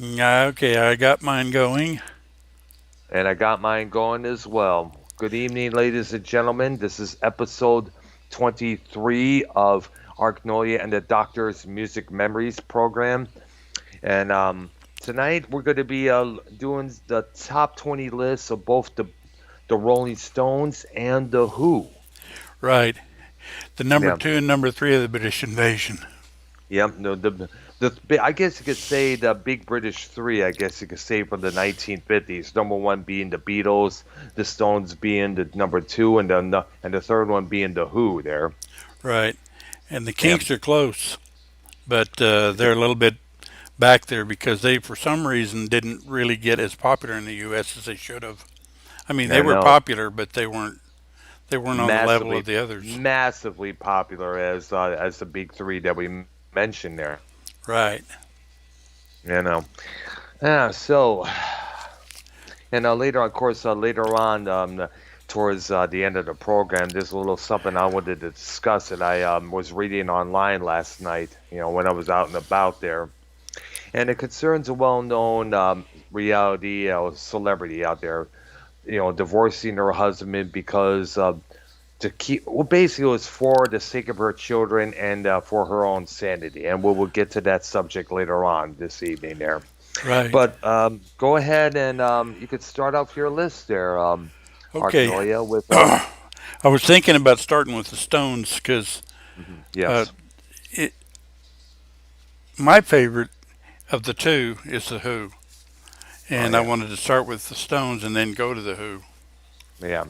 Okay, I got mine going. And I got mine going as well. Good evening, ladies and gentlemen. This is episode 23 of Arknolia and the Doctor's Music Memories program. And tonight we're going to be doing the top 20 lists of both the Rolling Stones and the Who. Right. The number Yeah, two and number three of the British invasion. yep. No, I guess you could say the Big British Three. I guess you could say from the 1950s. Number one being the Beatles, the Stones being the number two, and the third one being the Who. There. Right. And the Yeah. Kinks are close, but they're a little bit back there because they, for some reason, didn't really get as popular in the U.S. as they should have. I mean, they I were know. popular, but they weren't on the level Massively, of the others. massively popular as the Big Three that we mentioned there. Right. You know. Yeah. So. And later, of course, later on, towards the end of the program, there's a little something I wanted to discuss that I was reading online last night, when I was out and about there. And it concerns a well-known reality celebrity out there, divorcing her husband because to keep, well, basically, it was for the sake of her children and for her own sanity. And we'll get to that subject later on this evening there. Right. But go ahead and you could start off your list there, Okay. Arknolia, with I was thinking about starting with the Stones because uh, yes, it, my favorite of the two is the Who, oh and I yeah, wanted to start with the Stones and then go to the Who. yeah,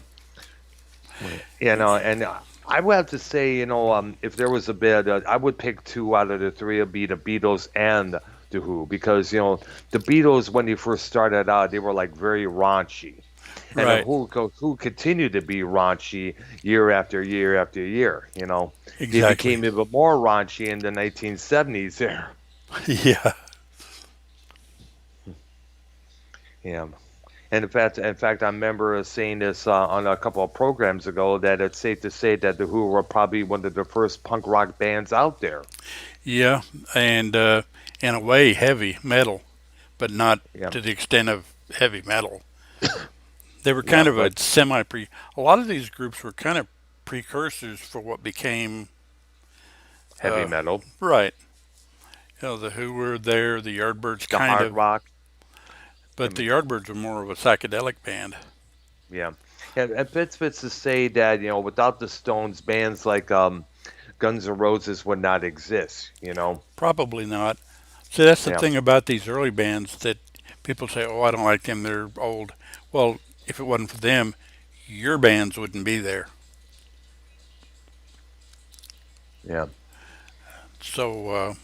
and I would have to say, if there was a bid, I would pick two out of the three would be the Beatles and the Who because the Beatles when they first started out they were like very raunchy. And Right. who continued to be raunchy year after year after year. They Exactly. became even more raunchy in the 1970s there. Yeah. Yeah. And in fact, I remember saying this on a couple of programs ago that it's safe to say that the Who were probably one of the first punk rock bands out there. Yeah. And in a way, heavy metal, but not Yeah, to the extent of heavy metal. They were yeah, kind of a but semi pre. A lot of these groups were kind of precursors for what became heavy uh, metal, right. The Who were there, the Yardbirds the kind hard of, rock. but the um, Yardbirds were more of a psychedelic band. Yeah, and fits to say that without the Stones, bands like Guns N' Roses would not exist. Probably not. See, that's the Yeah, thing about these early bands that people say, "Oh, I don't like them; they're old." Well, if it wasn't for them, your bands wouldn't be there. yeah, So,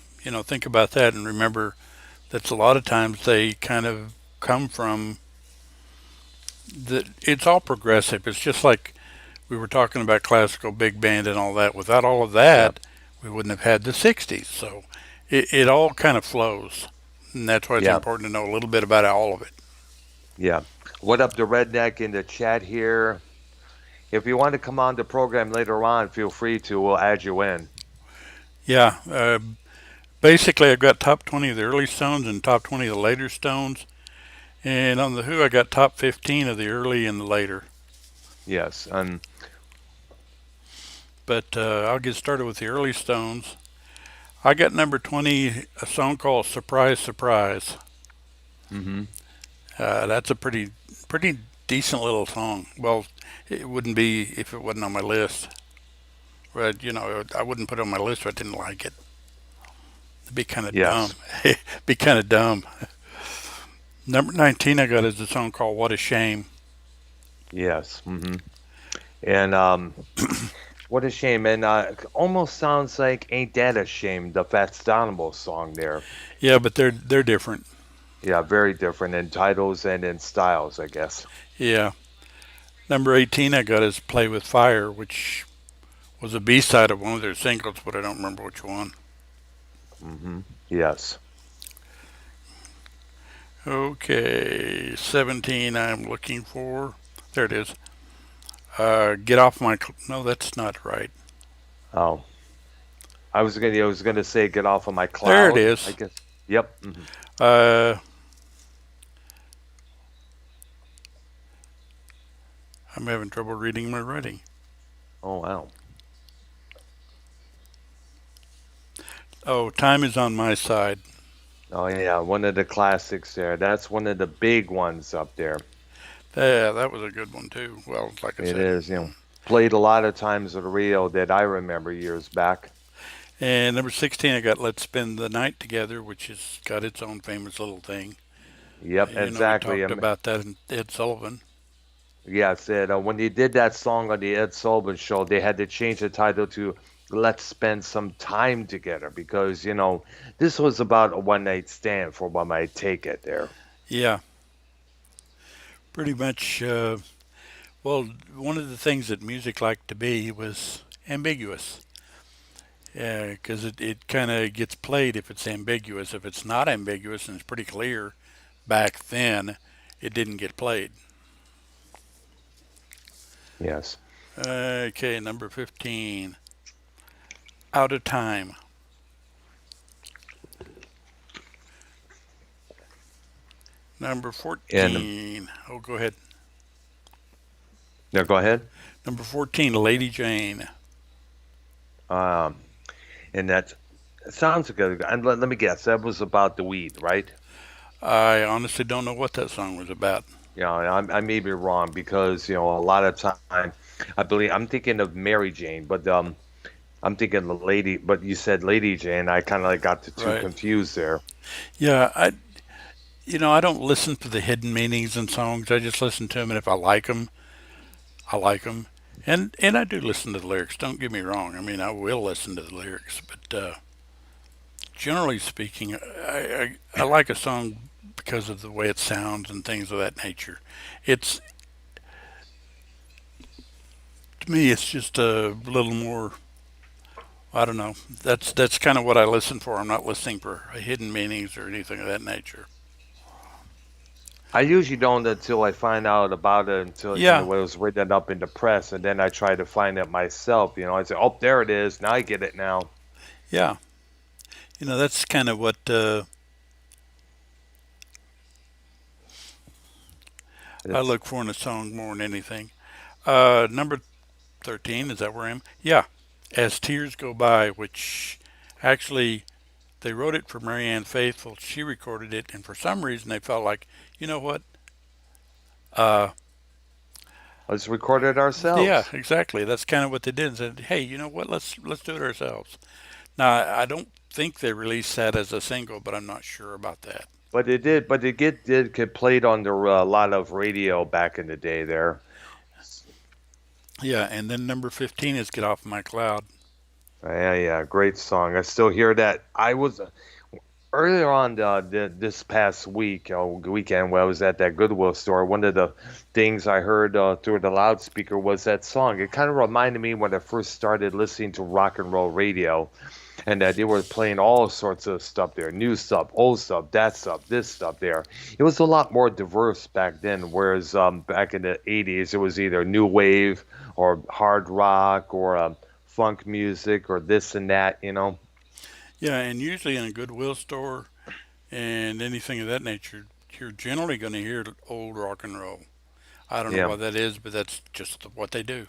think about that and remember that's a lot of times they kind of come from the. It's all progressive. It's just like we were talking about classical big band and all that. Without all of yeah, that, we wouldn't have had the '60s. So, it all kind of flows, and that's why it's yeah, important to know a little bit about all of it. yeah. What up, the redneck in the chat here? If you want to come on the program later on, feel free to. We'll add you in. Yeah. Basically, I've got top 20 of the early Stones and top 20 of the later Stones. And on the Who, I got top 15 of the early and the later. Yes, and But I'll get started with the early Stones. I got number 20, a song called Surprise, Surprise. hmm That's a pretty decent little song. Well, it wouldn't be if it wasn't on my list. But, I wouldn't put it on my list if I didn't like it. It'd be kind of dumb. yes, Be kind of dumb. Number 19 I got is a song called What a Shame. yes, and what a shame, and almost sounds like "Ain't That a Shame," the Fats Domino song there. Yeah, but they're different. Yeah, very different in titles and in styles, I guess. Yeah. Number 18 I got is Play with Fire, which was a B-side of one of their singles, but I don't remember which one. Yes. Okay, 17 I'm looking for. There it is. Get off my. No, that's not right. Oh, I was gonna say "Get Off of My There it Cloud." I is. guess. Yep. Uh, I'm having trouble reading my writing. Oh wow. Oh, time is on my side. Oh yeah, one of the classics there. That's one of the big ones up there. Yeah, that was a good one too. Well, like I It said. is, played a lot of times at the radio that I remember years back. And number 16, I got Let's Spend the Night Together, which has got its own famous little thing. Yep, We exactly. talked about that in Ed Sullivan. Yeah, I said when they did that song on the Ed Sullivan Show, they had to change the title to "Let's Spend Some Time Together" because this was about a one night stand for what I take it there. Yeah, pretty much. Well, one of the things that music liked to be was ambiguous. Yeah, because it kind of gets played if it's ambiguous. If it's not ambiguous and it's pretty clear back then, it didn't get played. Yes. Okay, number 15, Out of Time. Number And 14, oh, go ahead. now go ahead. Number 14, Lady Jane. Um, and that sounds good. And let me guess, that was about the weed, right? I honestly don't know what that song was about. Yeah, I may be wrong because a lot of time I believe I'm thinking of Mary Jane, but I'm thinking the lady. But you said Lady Jane, I kind of like got the two Right. confused there. Yeah, I don't listen to the hidden meanings in songs. I just listen to them, and if I like them, I like them. And I do listen to the lyrics. Don't get me wrong. I mean, I will listen to the lyrics, but generally speaking, I like a song because of the way it sounds and things of that nature. It's To me, it's just a little more. I don't know. That's kind of what I listen for. I'm not listening for hidden meanings or anything of that nature. I usually don't until I find out about it until Yeah, it was written up in the press, and then I try to find it myself. I say, "Oh, there it is. Now I get it now." yeah. That's kind of what I It's look for in a song more than anything. Number 13, is that where I am? Yeah. As Tears Go By, which actually they wrote it for Marianne Faithfull. She recorded it, and for some reason they felt like, you know what? Uh, let's record it yeah, ourselves. exactly. That's kind of what they did. And said, hey, you know what? Let's do it ourselves. Now, I don't think they released that as a single, but I'm not sure about that. But it did. But it did get played on a lot of radio back in the day. There. Yeah, and then number 15 is Get Off My Cloud. Yeah, yeah, great song. I still hear that. I was earlier on this past weekend when I was at that Goodwill store. One of the things I heard through the loudspeaker was that song. It kind of reminded me when I first started listening to rock and roll radio, and that they were playing all sorts of stuff there, new stuff, old stuff, that stuff, this stuff there. It was a lot more diverse back then, whereas back in the 80s, it was either new wave or hard rock or funk music or this and that. Yeah, and usually in a Goodwill store and anything of that nature, you're generally going to hear old rock and roll. I don't know Yeah, why that is, but that's just what they do.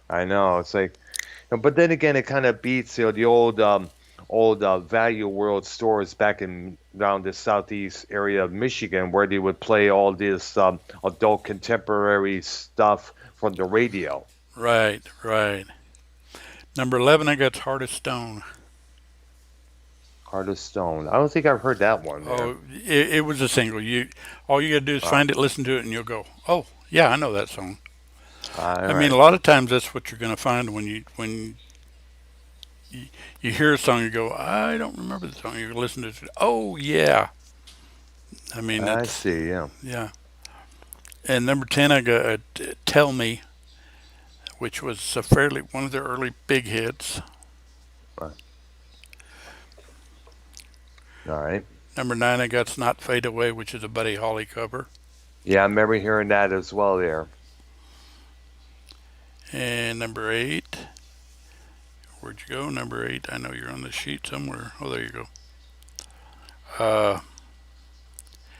I know. It's like, but then again, it kind of beats the old Value World stores back in around the southeast area of Michigan, where they would play all this adult contemporary stuff from the radio. Right, right. Number 11, I got Heart of Stone. Heart of Stone. I don't think I've heard that one there. Oh, it was a single. All you got to do is Uh, find it, listen to it, and you'll go, oh, yeah, I know that song. all I mean, a right. lot of times that's what you're going to find when you hear a song, you go, I don't remember the song. You listen to it, oh, yeah. I mean, I that's, see. Yeah. yeah. And number 10, I got Tell Me, which was a fairly one of their early big hits. Uh, All right. Number 9, I got Not Fade Away, which is a Buddy Holly cover. Yeah, I remember hearing that as well there. And number 8, where'd you go? Number 8, I know you're on the sheet somewhere. Oh, there you go. Uh,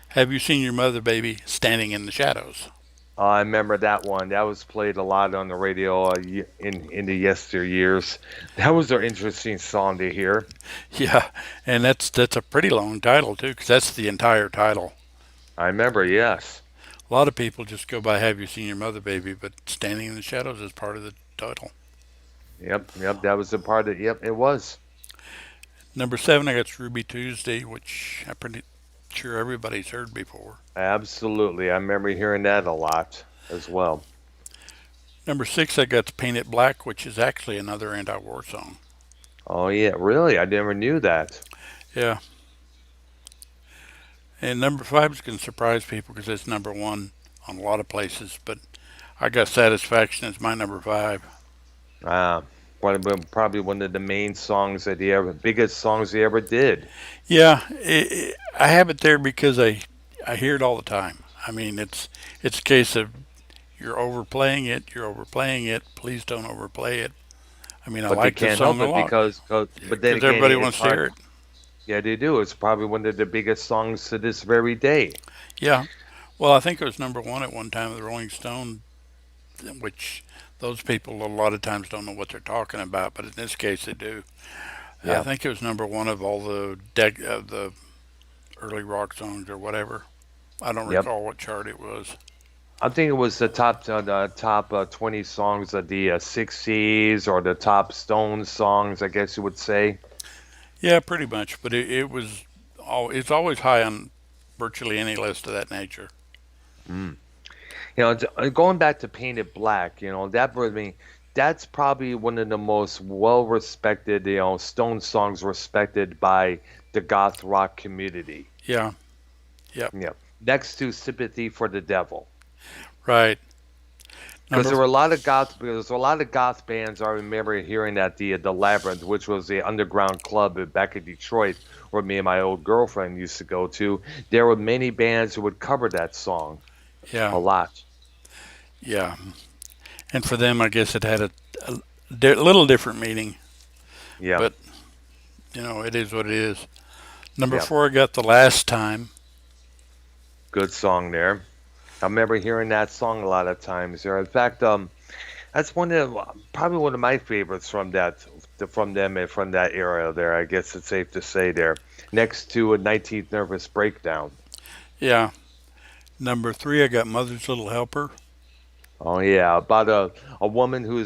have you seen your mother, baby, standing in the shadows? I remember that one. That was played a lot on the radio in the yesteryears. That was an interesting song to hear. Yeah, and that's a pretty long title too, because that's the entire title. I remember, yes. A lot of people just go by "Have you seen your mother, baby?" But "Standing in the Shadows" is part of the title. Yep, yep, that was a part of, yep, it was. Number seven, I got "Ruby Tuesday," which I'm pretty sure everybody's heard before. Absolutely. I remember hearing that a lot as well. Number six, I got "Paint It Black," which is actually another anti-war song. Oh, yeah, really? I never knew that. Yeah, and number five is going to surprise people because it's number one on a lot of places, but I got "Satisfaction" as my number five. Ah, probably one of the main songs that he ever, biggest songs he ever did. Yeah, I have it there because I hear it all the time. I mean, it's a case of you're overplaying it, you're overplaying it. Please don't overplay it. I mean, I But they like this can't song help a it lot but then because again, everybody it's wants to hard. hear it. Yeah, they do. It's probably one of the biggest songs to this very day. Yeah. Well, I think it was number one at one time of the Rolling Stone, which those people a lot of times don't know what they're talking about, but in this case they do. I Yeah. think it was number one of all the early rock songs or whatever. I don't Yep. recall what chart it was. I think it was the top 20 songs of the 60s or the top Stones songs, I guess you would say. Yeah, pretty much. But it was it's always high on virtually any list of that nature. Mm. Going back to Painted Black, that brings me, that's probably one of the most well-respected, Stone songs respected by the goth rock community. Yeah. Yep. Yeah. Next to Sympathy for the Devil. Right. Because Number. there was a lot of goth bands. I remember hearing at the Labyrinth, which was the underground club back in Detroit, where me and my old girlfriend used to go to. There were many bands who would cover that song Yeah. a lot. Yeah. And for them, I guess it had a little different meaning, Yeah, but it is what it is. Number yeah, four, I got "The Last Time." good song there. I remember hearing that song a lot of times there. In fact, that's probably one of my favorites from them and from that era there. I guess it's safe to say there. Next to a 19th Nervous Breakdown. Yeah. Number three, I got "Mother's Little Helper." Oh yeah, about a woman who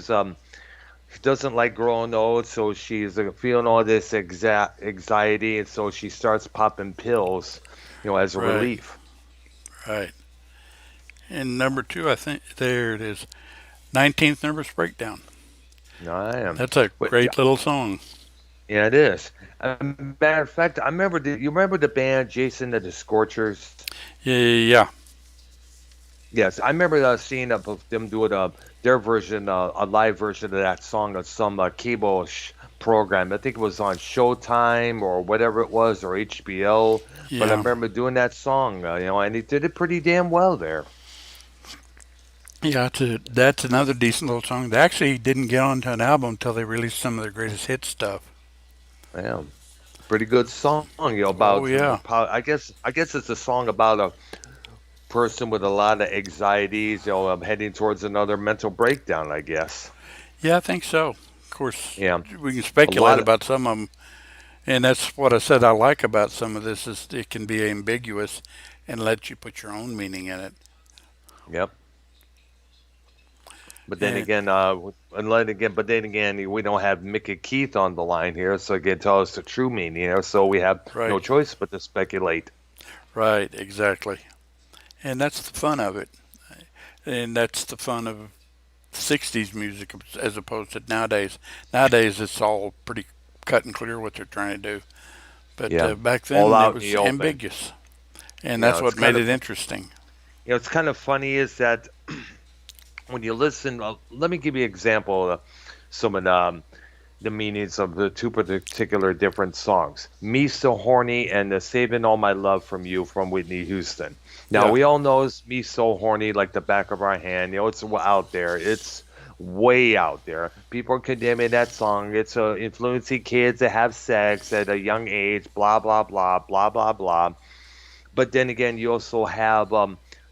doesn't like growing old, so she's feeling all this anxiety, and so she starts popping pills, as a Right. relief. Right. And number two, I think there it is. 19th Nervous Breakdown. I am. That's a But great little song. yeah, it is. Matter of fact, you remember the band Jason the Scorchers? Yeah. Yeah. Yes, I remember seeing them doing their version, a live version of that song on some cable program. I think it was on Showtime or whatever it was, or HBO. But I Yeah. remember doing that song, and he did it pretty damn well there. Yeah. That's another decent little song. They actually didn't get onto an album until they released some of their greatest hit stuff. Yeah, pretty good song, Oh, about yeah. I guess it's a song about a person with a lot of anxieties, heading towards another mental breakdown, I guess. Yeah, I think so. Of course, Yeah, we can a speculate lot of about some of them. And that's what I said I like about some of this is it can be ambiguous and let you put your own meaning in it. yep. But then And again, but then again, we don't have Mickey Keith on the line here, so he can tell us the true meaning. So we have no right, choice but to speculate. right, exactly. And that's the fun of it. And that's the fun of 60s music as opposed to nowadays. Nowadays, it's all pretty cut and clear what they're trying to do. But Yeah, back all then, it out in was the open. ambiguous. And that's It's what made kind it of interesting. it's kind of funny is that when you listen, let me give you an example of some of the meanings of the two particular different songs. Me So Horny and the Saving All My Love From You from Whitney Houston. Now, Yeah, we all know it's Me So Horny like the back of our hand. It's out there. It's way out there. People are condemning that song. It's influencing kids to have sex at a young age, blah, blah, blah, blah, blah, blah. But then again, you also have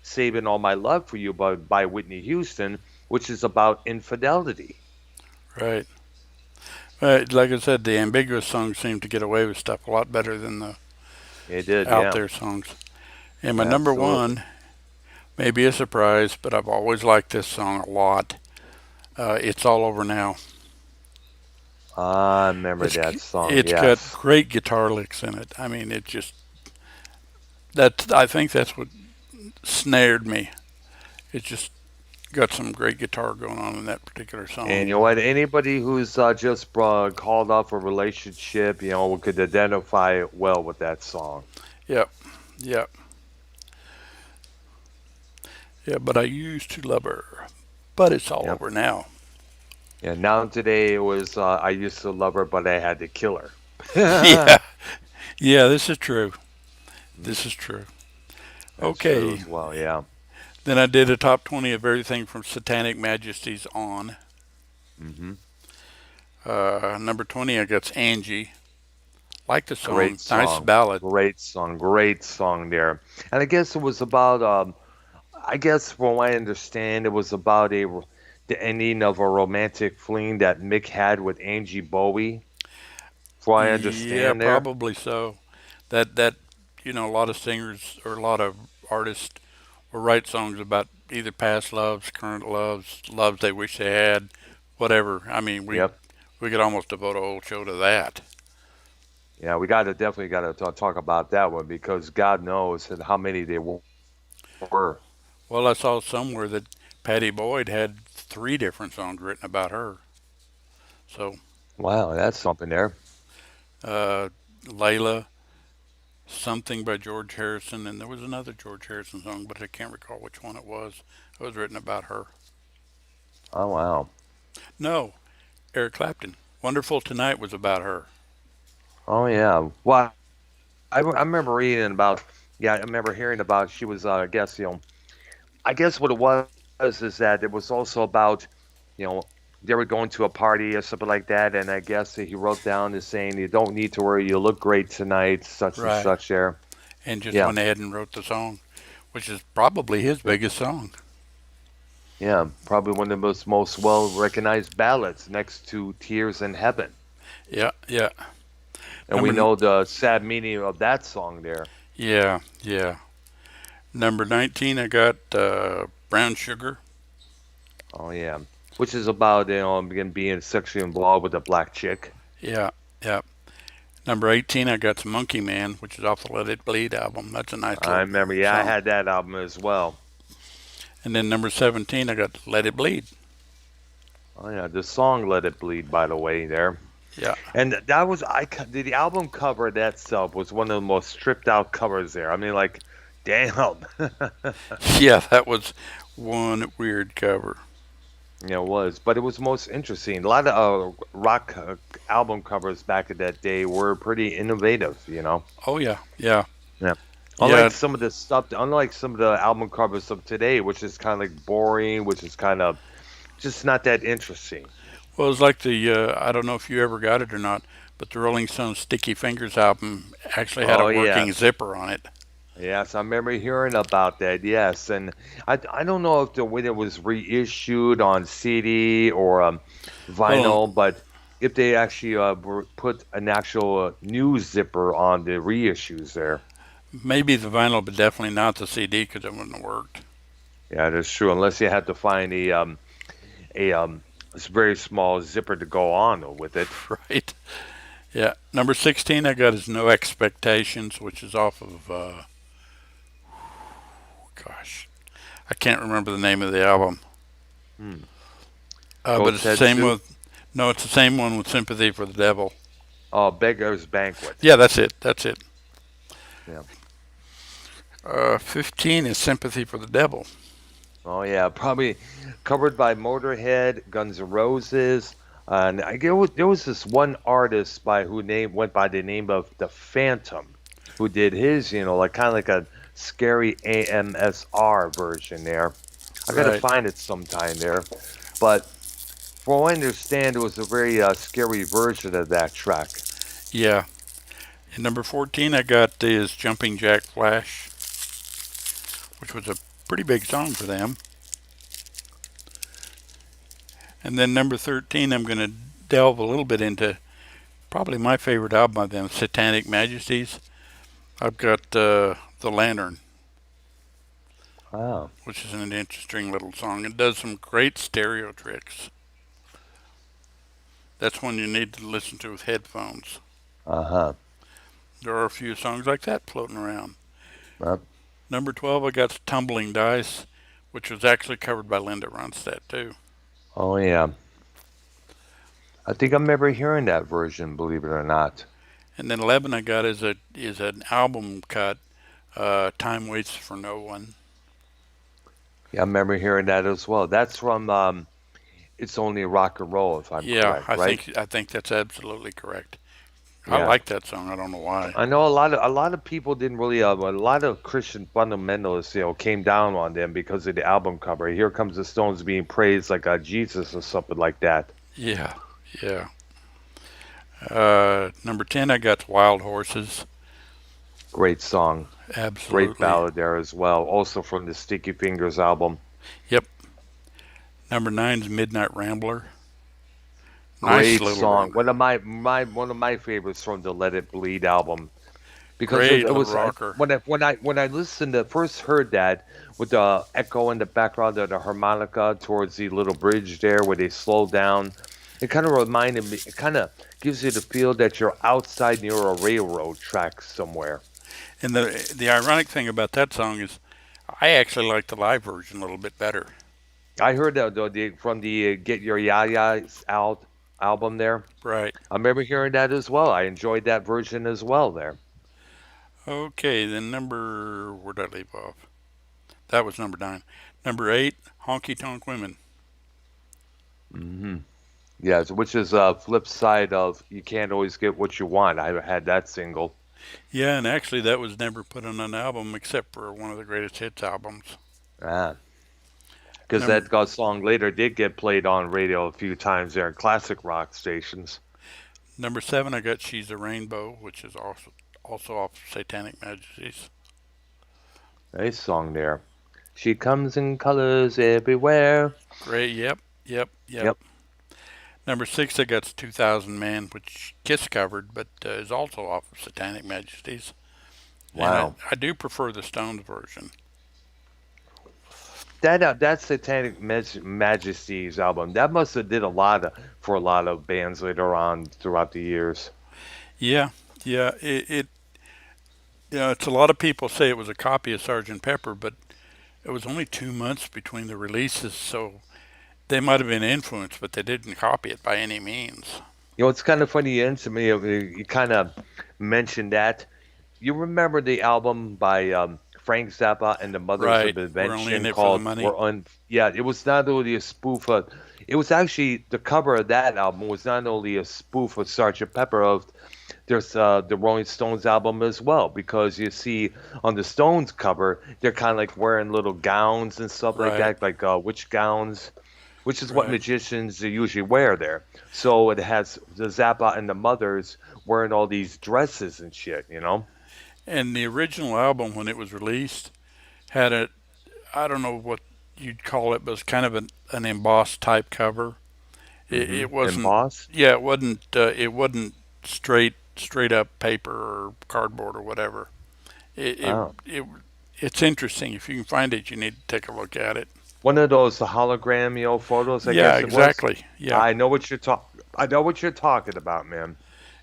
Saving All My Love for You by Whitney Houston, which is about infidelity. Right. Like I said, the ambiguous songs seem to get away with stuff a lot better than the It did, out yeah, there songs. And my number absolutely. one may be a surprise, but I've always liked this song a lot. It's all over now. I remember It's that song, it's got yes. great guitar licks in it. I mean, it just that I think that's what snared me. It just got some great guitar going on in that particular And song. you know what? Anybody who's just called off a relationship, could identify it well with that song. Yep, yep, yeah. But I used to love her, but it's all Yep. over now. Yeah. Now today it was I used to love her, but I had to kill Yeah, her. yeah. This is true. Mm, This is true. that's true Okay. as well. Yeah. Then I did a top 20 of everything from Satanic Majesties on. Hmm. Number 20, I got Angie. Like the Great song. Nice song. ballad. Great song. Great song there. And I guess it was about I guess from what I understand, it was about the ending of a romantic fling that Mick had with Angie Bowie. From what I Yeah, understand there. probably so. That a lot of singers or a lot of artists will write songs about either past loves, current loves, loves they wish they had, whatever. I mean, Yep. we could almost devote a whole show to that. Yeah, we definitely got to talk about that one because God knows how many there were. Well, I saw somewhere that Patty Boyd had three different songs written about her. So, Wow, that's something there. uh, Layla, something by George Harrison, and there was another George Harrison song, but I can't recall which one it was. It was written about her. Oh wow. No, Eric Clapton. Wonderful Tonight was about her. Oh yeah. Well, I remember reading about. Yeah, I remember hearing about. She was. I guess I guess what it was is that it was also about. You know, they were going to a party or something like that, and I guess he wrote down as saying, "You don't need to worry. You look great tonight." Such and Right. such. There. And just Yeah. went ahead and wrote the song, which is probably his Yeah. biggest song. Yeah. Probably one of the most well recognized ballads next to "Tears in Heaven." Yeah, yeah. And we Number, know the sad meaning of that song there. yeah, yeah. Number 19, I got Brown Sugar. Oh yeah, which is about again being sexually involved with a black chick. Yeah, yeah. Number 18, I got Monkey Man, which is off the Let It Bleed album. That's a nice I little remember, yeah, I song. had that album as well. And then number 17, I got Let It Bleed. Oh yeah, the song "Let It Bleed," by the way, there, Yeah, and that was the album cover that itself was one of the most stripped out covers there. I mean, like, damn, yeah, that was one weird cover. it was, but it was most interesting. A lot of rock album covers back in that day were pretty innovative, you know. Oh, yeah, yeah, Yeah. yeah. Unlike some of the album covers of today, which is kind of like boring, which is kind of just not that interesting. Well, it was like I don't know if you ever got it or not, but the Rolling Stones Sticky Fingers album actually had a Oh working yes, zipper on it. yes, I remember hearing about that. Yes, and I don't know if the when it was reissued on CD or Well, vinyl, but if they actually put an actual new zipper on the reissues there. maybe the vinyl, but definitely not the CD because it wouldn't have worked. Yeah, that's true. Unless you had to find a very small zipper to go on with it. Right? Yeah. Number 16, I got is No Expectations, which is off of, gosh, I can't remember the name of the album. Hmm. But it's the Goat's same Soup. with, no, it's the same one with Sympathy for the Devil. Oh, Beggar's Banquet. Yeah, that's it. That's it. Yeah. 15 is Sympathy for the Devil. Oh yeah, probably covered by Motorhead, Guns N' Roses, and there was this one artist by who name went by the name of the Phantom, who did his, like kind of like a scary AMSR version there. I gotta Right. find it sometime there, but from what I understand, it was a very scary version of that track. Yeah. And number 14, I got is Jumping Jack Flash, which was a Pretty big song for them. And then number 13, I'm going to delve a little bit into probably my favorite album by them, Satanic Majesties. I've got The Lantern, Wow. which is an interesting little song. It does some great stereo tricks. That's one you need to listen to with headphones. Uh-huh. There are a few songs like that floating around. Yep. Number 12, I got Tumbling Dice, which was actually covered by Linda Ronstadt, too. Oh yeah. I think I remember hearing that version, believe it or not. And then 11, I got is an album cut, Time Waits for No One. Yeah, I remember hearing that as well. That's from It's Only Rock and Roll, if I'm Yeah, correct, right? I think that's absolutely correct. I Yeah. like that song. I don't know why. I know a lot of people didn't really a lot of Christian fundamentalists, came down on them because of the album cover. Here Comes the Stones being praised like Jesus or something like that. Yeah, yeah. Number 10, I got Wild Horses. Great song. Great Absolutely. ballad there as well. Also from the Sticky Fingers album. Yep. Number 9's Midnight Rambler. Nice Great little, song. One of my favorites from the Let It Bleed album. Because great it little was rocker. when I listened to first heard that with the echo in the background of the harmonica towards the little bridge there where they slow down, it kind of reminded me. It kind of gives you the feel that you're outside near a railroad track somewhere. And the ironic thing about that song is, I actually like the live version a little bit better. I heard that though from the Get Your Ya-Ya's out album there. Right. I remember hearing that as well. I enjoyed that version as well there. Okay, then where did I leave off? That was number 9. Number 8, Honky Tonk Women. Hmm. Yes, which is a flip side of you can't always get what you want. I had that single. Yeah, and actually that was never put on an album except for one of the greatest hits albums. Ah, because Number that God song later did get played on radio a few times there in classic rock stations. number 7, I got She's a Rainbow, which is also off Satanic Majesties. Nice song there. She comes in colors everywhere. Great. Yep. Yep. Yep. Yep. Number 6, I got 2000 Man, which Kiss covered, but is also off of Satanic Majesties. And Wow. I do prefer the Stones version. That Satanic Majesties album that must have did a lot for a lot of bands later on throughout the years. Yeah. Yeah. It's a lot of people say it was a copy of Sergeant Pepper, but it was only 2 months between the releases, so they might have been influenced, but they didn't copy it by any means. It's kind of funny to me. You kind of mentioned that. You remember the album by Frank Zappa and the Mothers Right. of We're only in Invention it for the called money. "We're Un." Yeah, it was not only a spoof of. It was actually the cover of that album was not only a spoof of Sergeant Pepper of. There's the Rolling Stones album as well because you see on the Stones cover they're kind of like wearing little gowns and stuff like Right. that, like witch gowns, which is what Right. magicians usually wear there. So it has the Zappa and the Mothers wearing all these dresses and shit. And the original album, when it was released, had I don't know what you'd call it, but it's kind of an embossed type cover. It And wasn't, Boss. yeah, it wasn't straight up paper or cardboard or whatever. It, it, Oh, it, it's interesting. If you can find it, you need to take a look at it. one of those hologram, photos. I Yeah, guess it was. exactly. Yeah, I know what you're talking. I know what you're talking about, man.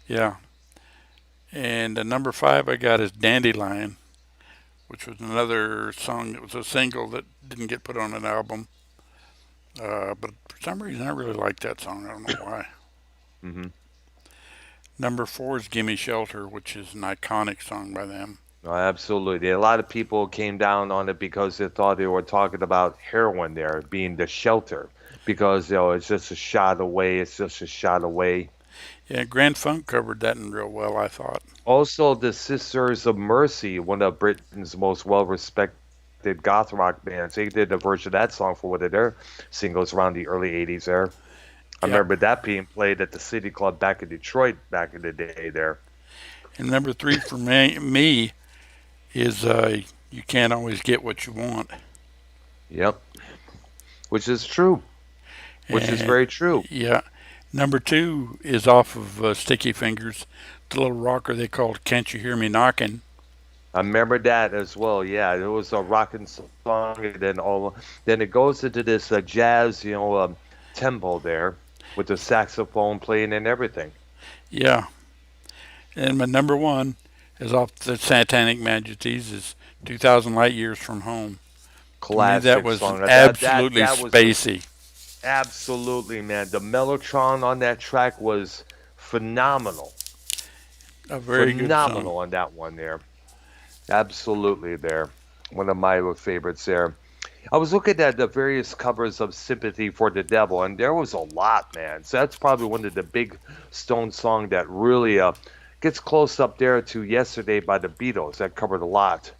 yeah. And number 5 I got is Dandelion, which was another song that was a single that didn't get put on an album. But for some reason, I really like that song. I don't know why. Hmm. Number 4 is Gimme Shelter, which is an iconic song by them. Oh, absolutely. A lot of people came down on it because they thought they were talking about heroin there being the shelter because it's just a shot away. It's just a shot away. Yeah, Grand Funk covered that in real well, I thought. Also, the Sisters of Mercy, one of Britain's most well-respected goth rock bands, they did a version of that song for one of their singles around the early 80s there. I Yeah. remember that being played at the City Club back in Detroit back in the day there. And number 3 for me is You Can't Always Get What You Want. Yep. Which is true. Which is And very true. yeah, number two is off of Sticky Fingers, the little rocker they called "Can't You Hear Me Knocking." I remember that as well. Yeah, it was a rocking song, and then it goes into this jazz, tempo there with the saxophone playing and everything. Yeah, and my number one is off the Satanic Majesties is 2,000 Light Years from Home. To me, that Classic was song. absolutely That was a spacey. absolutely, man. The mellotron on that track was phenomenal. A very good song. Phenomenal on that one there. Absolutely there. One of my favorites there. I was looking at the various covers of Sympathy for the Devil, and there was a lot, man. So that's probably one of the big Stone song that really gets close up there to Yesterday by the Beatles. That covered a lot.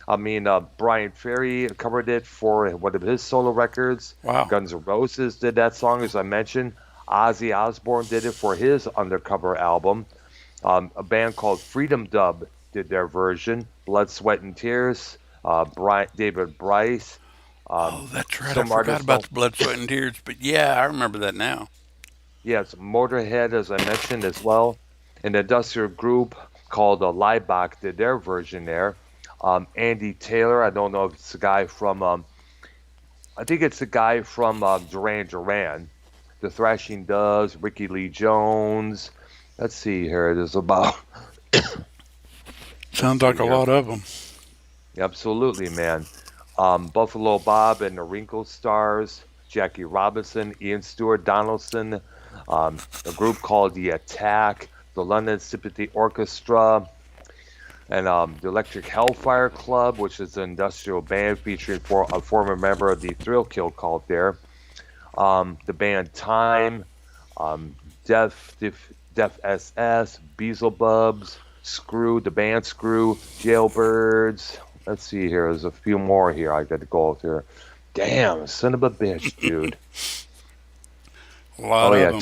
I mean, Brian Ferry covered it for one of his solo records. Wow. Guns N' Roses did that song, as I mentioned. Ozzy Osbourne did it for his Undercover album. A band called Freedom Dub did their version. Blood, Sweat, and Tears. David Bryce. Oh, that's right. I Some forgot artists about don't. the Blood, Sweat, and Tears. But yeah, I remember that now. Yes, Motorhead, as I mentioned as well. An industrial group called Liebach did their version there. Andy Taylor, I don't know if it's a guy from, I think it's a guy from Duran Duran. The Thrashing Doves, Ricky Lee Jones. Let's see here. There's about, let's Sounds see like a here. lot of them. Absolutely, man. Buffalo Bob and the Wrinkle Stars, Jackie Robinson, Ian Stewart Donaldson, a group called The Attack, the London Symphony Orchestra, and the Electric Hellfire Club, which is an industrial band featuring a former member of the Thrill Kill cult there. The band Time, um, Def SS, Beelzebubs, Screw, the band Screw, Jailbirds. Let's see here. There's a few more here I got to go through. Damn, son of a bitch, dude. A lot Oh of yeah, them.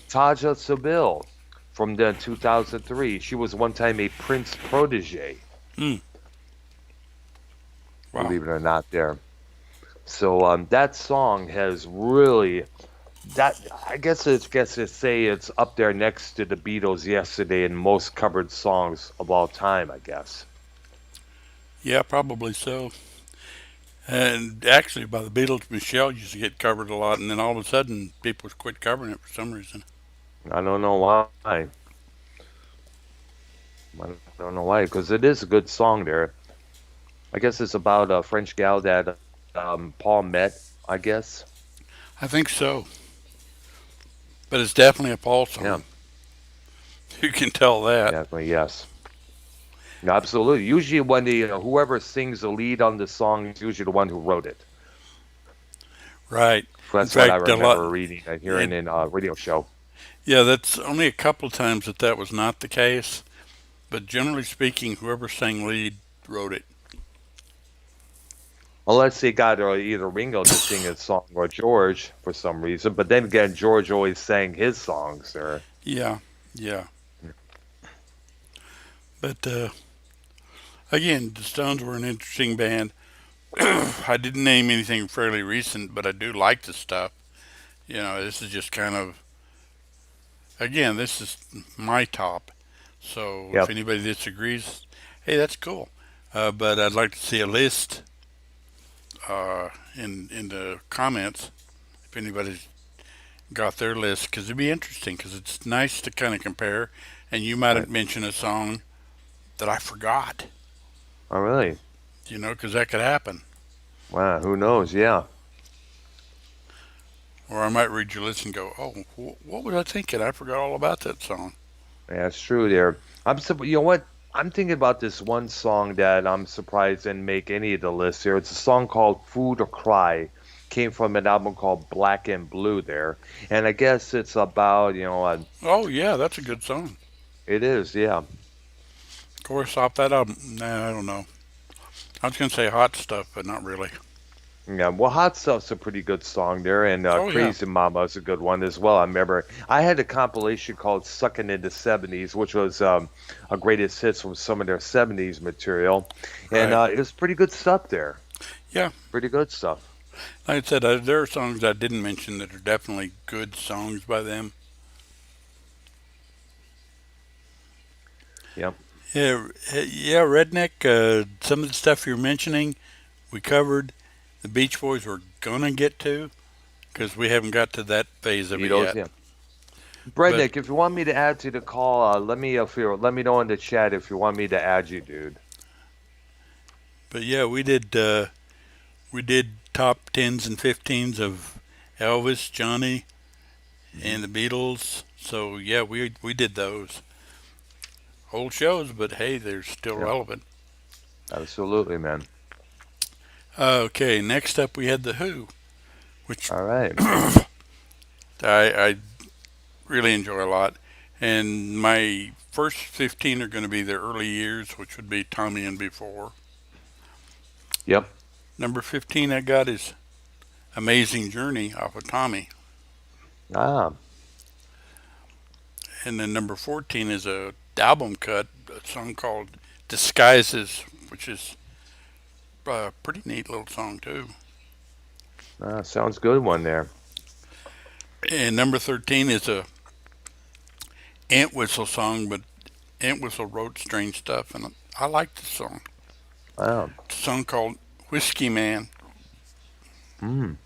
Taja Seville from the 2003. She was one time a Prince protege, Mm, wow. believe it or not. There. So that song has really that. I guess to say it's up there next to the Beatles yesterday in most covered songs of all time. I guess. Yeah, probably so. And actually, by the Beatles, Michelle used to get covered a lot, and then all of a sudden, people quit covering it for some reason. I don't know why. I don't know why, because it is a good song there. I guess it's about a French gal that Paul met. I guess. I think so, but it's definitely a Paul Yeah, song. You can tell that. definitely yes. No, absolutely. Usually, when the whoever sings the lead on the song is usually the one who wrote it. Right. In That's what I fact, a lot. remember reading and hearing It, in a radio show. yeah, that's only a couple of times that that was not the case. But generally speaking, whoever sang lead wrote it. Unless they got either Ringo to sing his song or George for some reason. But then again, George always sang his songs there. Yeah, yeah. But again, the Stones were an interesting band. I didn't name anything fairly recent, but I do like the stuff. This is just kind of, again, this is my top. So if Yep. anybody disagrees, hey, that's cool. But I'd like to see a list in the comments if anybody's got their list, because it'd be interesting. Because it's nice to kind of compare, and you might Right. have mentioned a song that I forgot. Oh, really? Because that could happen. Wow. Who knows? Yeah. Or I might read your list and go, oh, what was I thinking? I forgot all about that song. Yeah, that's true there. You know what? I'm thinking about this one song that I'm surprised didn't make any of the lists here. It's a song called Food or Cry. Came from an album called Black and Blue there. And I guess it's about, Oh, yeah, that's a good song. it is, yeah. Of course, off that album, nah, I don't know. I was going to say hot stuff, but not really. Yeah, well, Hot Stuff's a pretty good song there, and Oh, yeah. Crazy Mama is a good one as well. I remember I had a compilation called Suckin' in the 70s, which was a greatest hits from some of their 70s material, and Right. it was pretty good stuff there. Yeah. Pretty good stuff. Like I said, there are songs I didn't mention that are definitely good songs by them. Yep. Yeah, yeah, Redneck. Some of the stuff you're mentioning, we covered. The Beach Boys we're gonna get to because we haven't got to that phase of it Beatles. yet. Yeah. But Brednick, if you want me to add to the call, let me know in the chat if you want me to add you, dude. yeah, we did top tens and 15s of Elvis, Johnny, Hmm. and the Beatles. So yeah, we did those old shows, but hey, they're still Yeah, relevant. absolutely, man. Okay, next up we had the Who, which All right. I really enjoy a lot. And my first 15 are going to be their early years, which would be Tommy and before. Yep. Number 15 I got is Amazing Journey off of Tommy. Ah. And then number 14 is a album cut, a song called Disguises, which is a pretty neat little song too. Sounds good one there. And number 13 is a Ant Whistle song, but Ant Whistle wrote strange stuff, and I like the song. Wow. It's a song called Whiskey Man. Mm.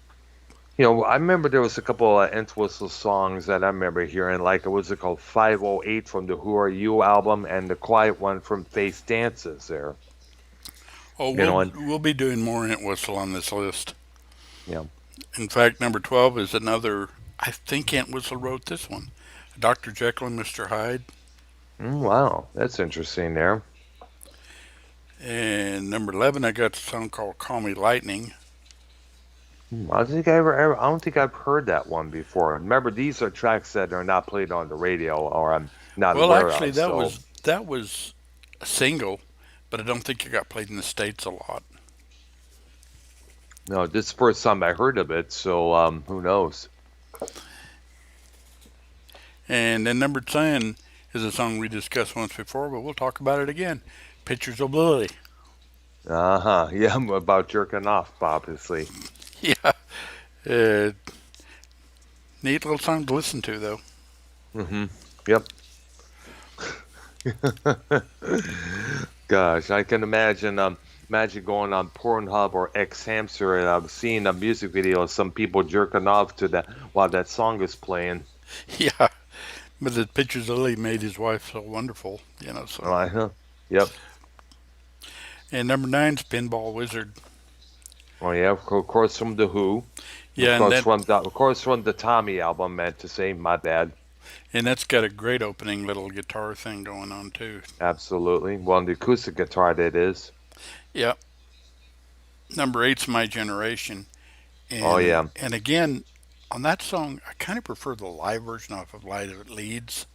I remember there was a couple of Entwistle songs that I remember hearing, like it was called 508 from the Who Are You album and the Quiet One from Face Dances there. Oh, You know, and we'll be doing more Ant Whistle on this list. yeah. In fact, number 12 is another. I think Ant Whistle wrote this one. Dr. Jekyll and Mr. Hyde. Wow, that's interesting there. And number 11, I got a song called Call Me Lightning. I don't think I've heard that one before. Remember, these are tracks that are not played on the radio or I'm not Well, aware actually, of. So, that was a single, but I don't think it got played in the States a lot. no, this is the first time I heard of it. So, who knows? And then number 10 is a song we discussed once before, but we'll talk about it again. Pictures of Lily. Uh huh. Yeah, about jerking off, obviously. Yeah. Uh, Neat little song to listen to, though. Mm-hmm. Yep. Gosh, I can imagine imagine going on Pornhub or X Hamster and seeing a music video of some people jerking off to that while that song is playing. Yeah. But the Pictures of Lily made his wife so wonderful, so. Huh. Yep. And number 9's Pinball Wizard. Oh yeah, of course from the Who. Yeah, and that Of course from the Tommy album, meant to say, my bad. and that's got a great opening little guitar thing going on too. Absolutely. Well, on the acoustic guitar that is. Yeah. Number 8's My Generation. Oh And yeah. and again, on that song, I kind of prefer the live version off of Live Leads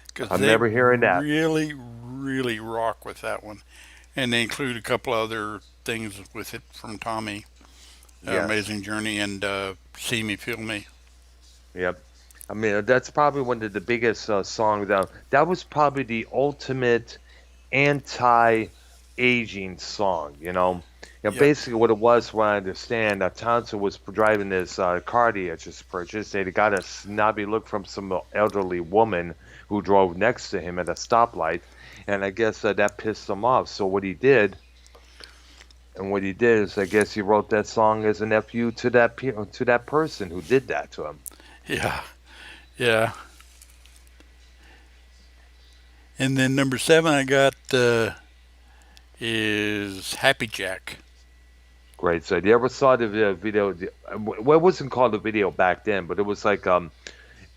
because I'm they never hearing that. really rock with that one. And they include a couple other things with it from Tommy, Yes. Amazing Journey and See Me, Feel Me. Yep. I mean, that's probably one of the biggest songs. That was probably the ultimate anti-aging song. Yep, Basically what it was, what I understand, Townsend was driving this car that he had just purchased. They got a snobby look from some elderly woman who drove next to him at a stoplight, and I guess that pissed him off. So what he did is, I guess he wrote that song as an FU to that person who did that to him. yeah, yeah. And then number 7 I got is Happy Jack. Great. So, you ever saw the video? Well, it wasn't called a video back then, but it was like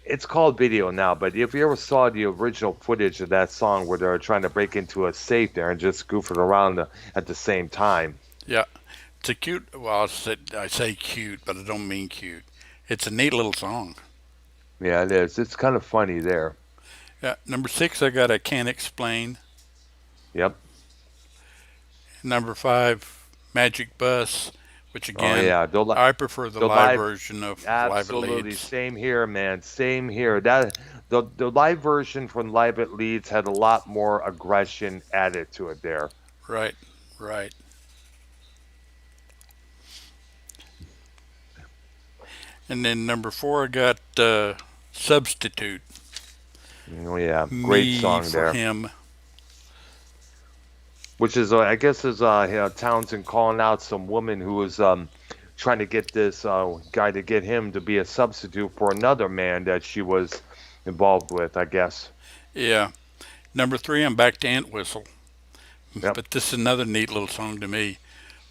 it's called video now. But if you ever saw the original footage of that song where they're trying to break into a safe there and just goofing around at the same time. Yeah, it's a cute. Well, I say cute, but I don't mean cute. It's a neat little song. Yeah, it is. It's kind of funny there. Yeah, number 6 I got I Can't Explain. Yep. Number 5 Magic Bus, which Oh again yeah. I prefer the The live live. version of Live at Absolutely. Leeds. Same here, man. Same here. The live version from Live at Leeds had a lot more aggression added to it there. Right, right. And then number four, I got Substitute, Oh yeah, great Me song for there. Him. Which is I guess is Townsend calling out some woman who was trying to get this guy to get him to be a substitute for another man that she was involved with, I guess. Yeah. Number three, I'm back to Ant Whistle. Yep. But this is another neat little song to me.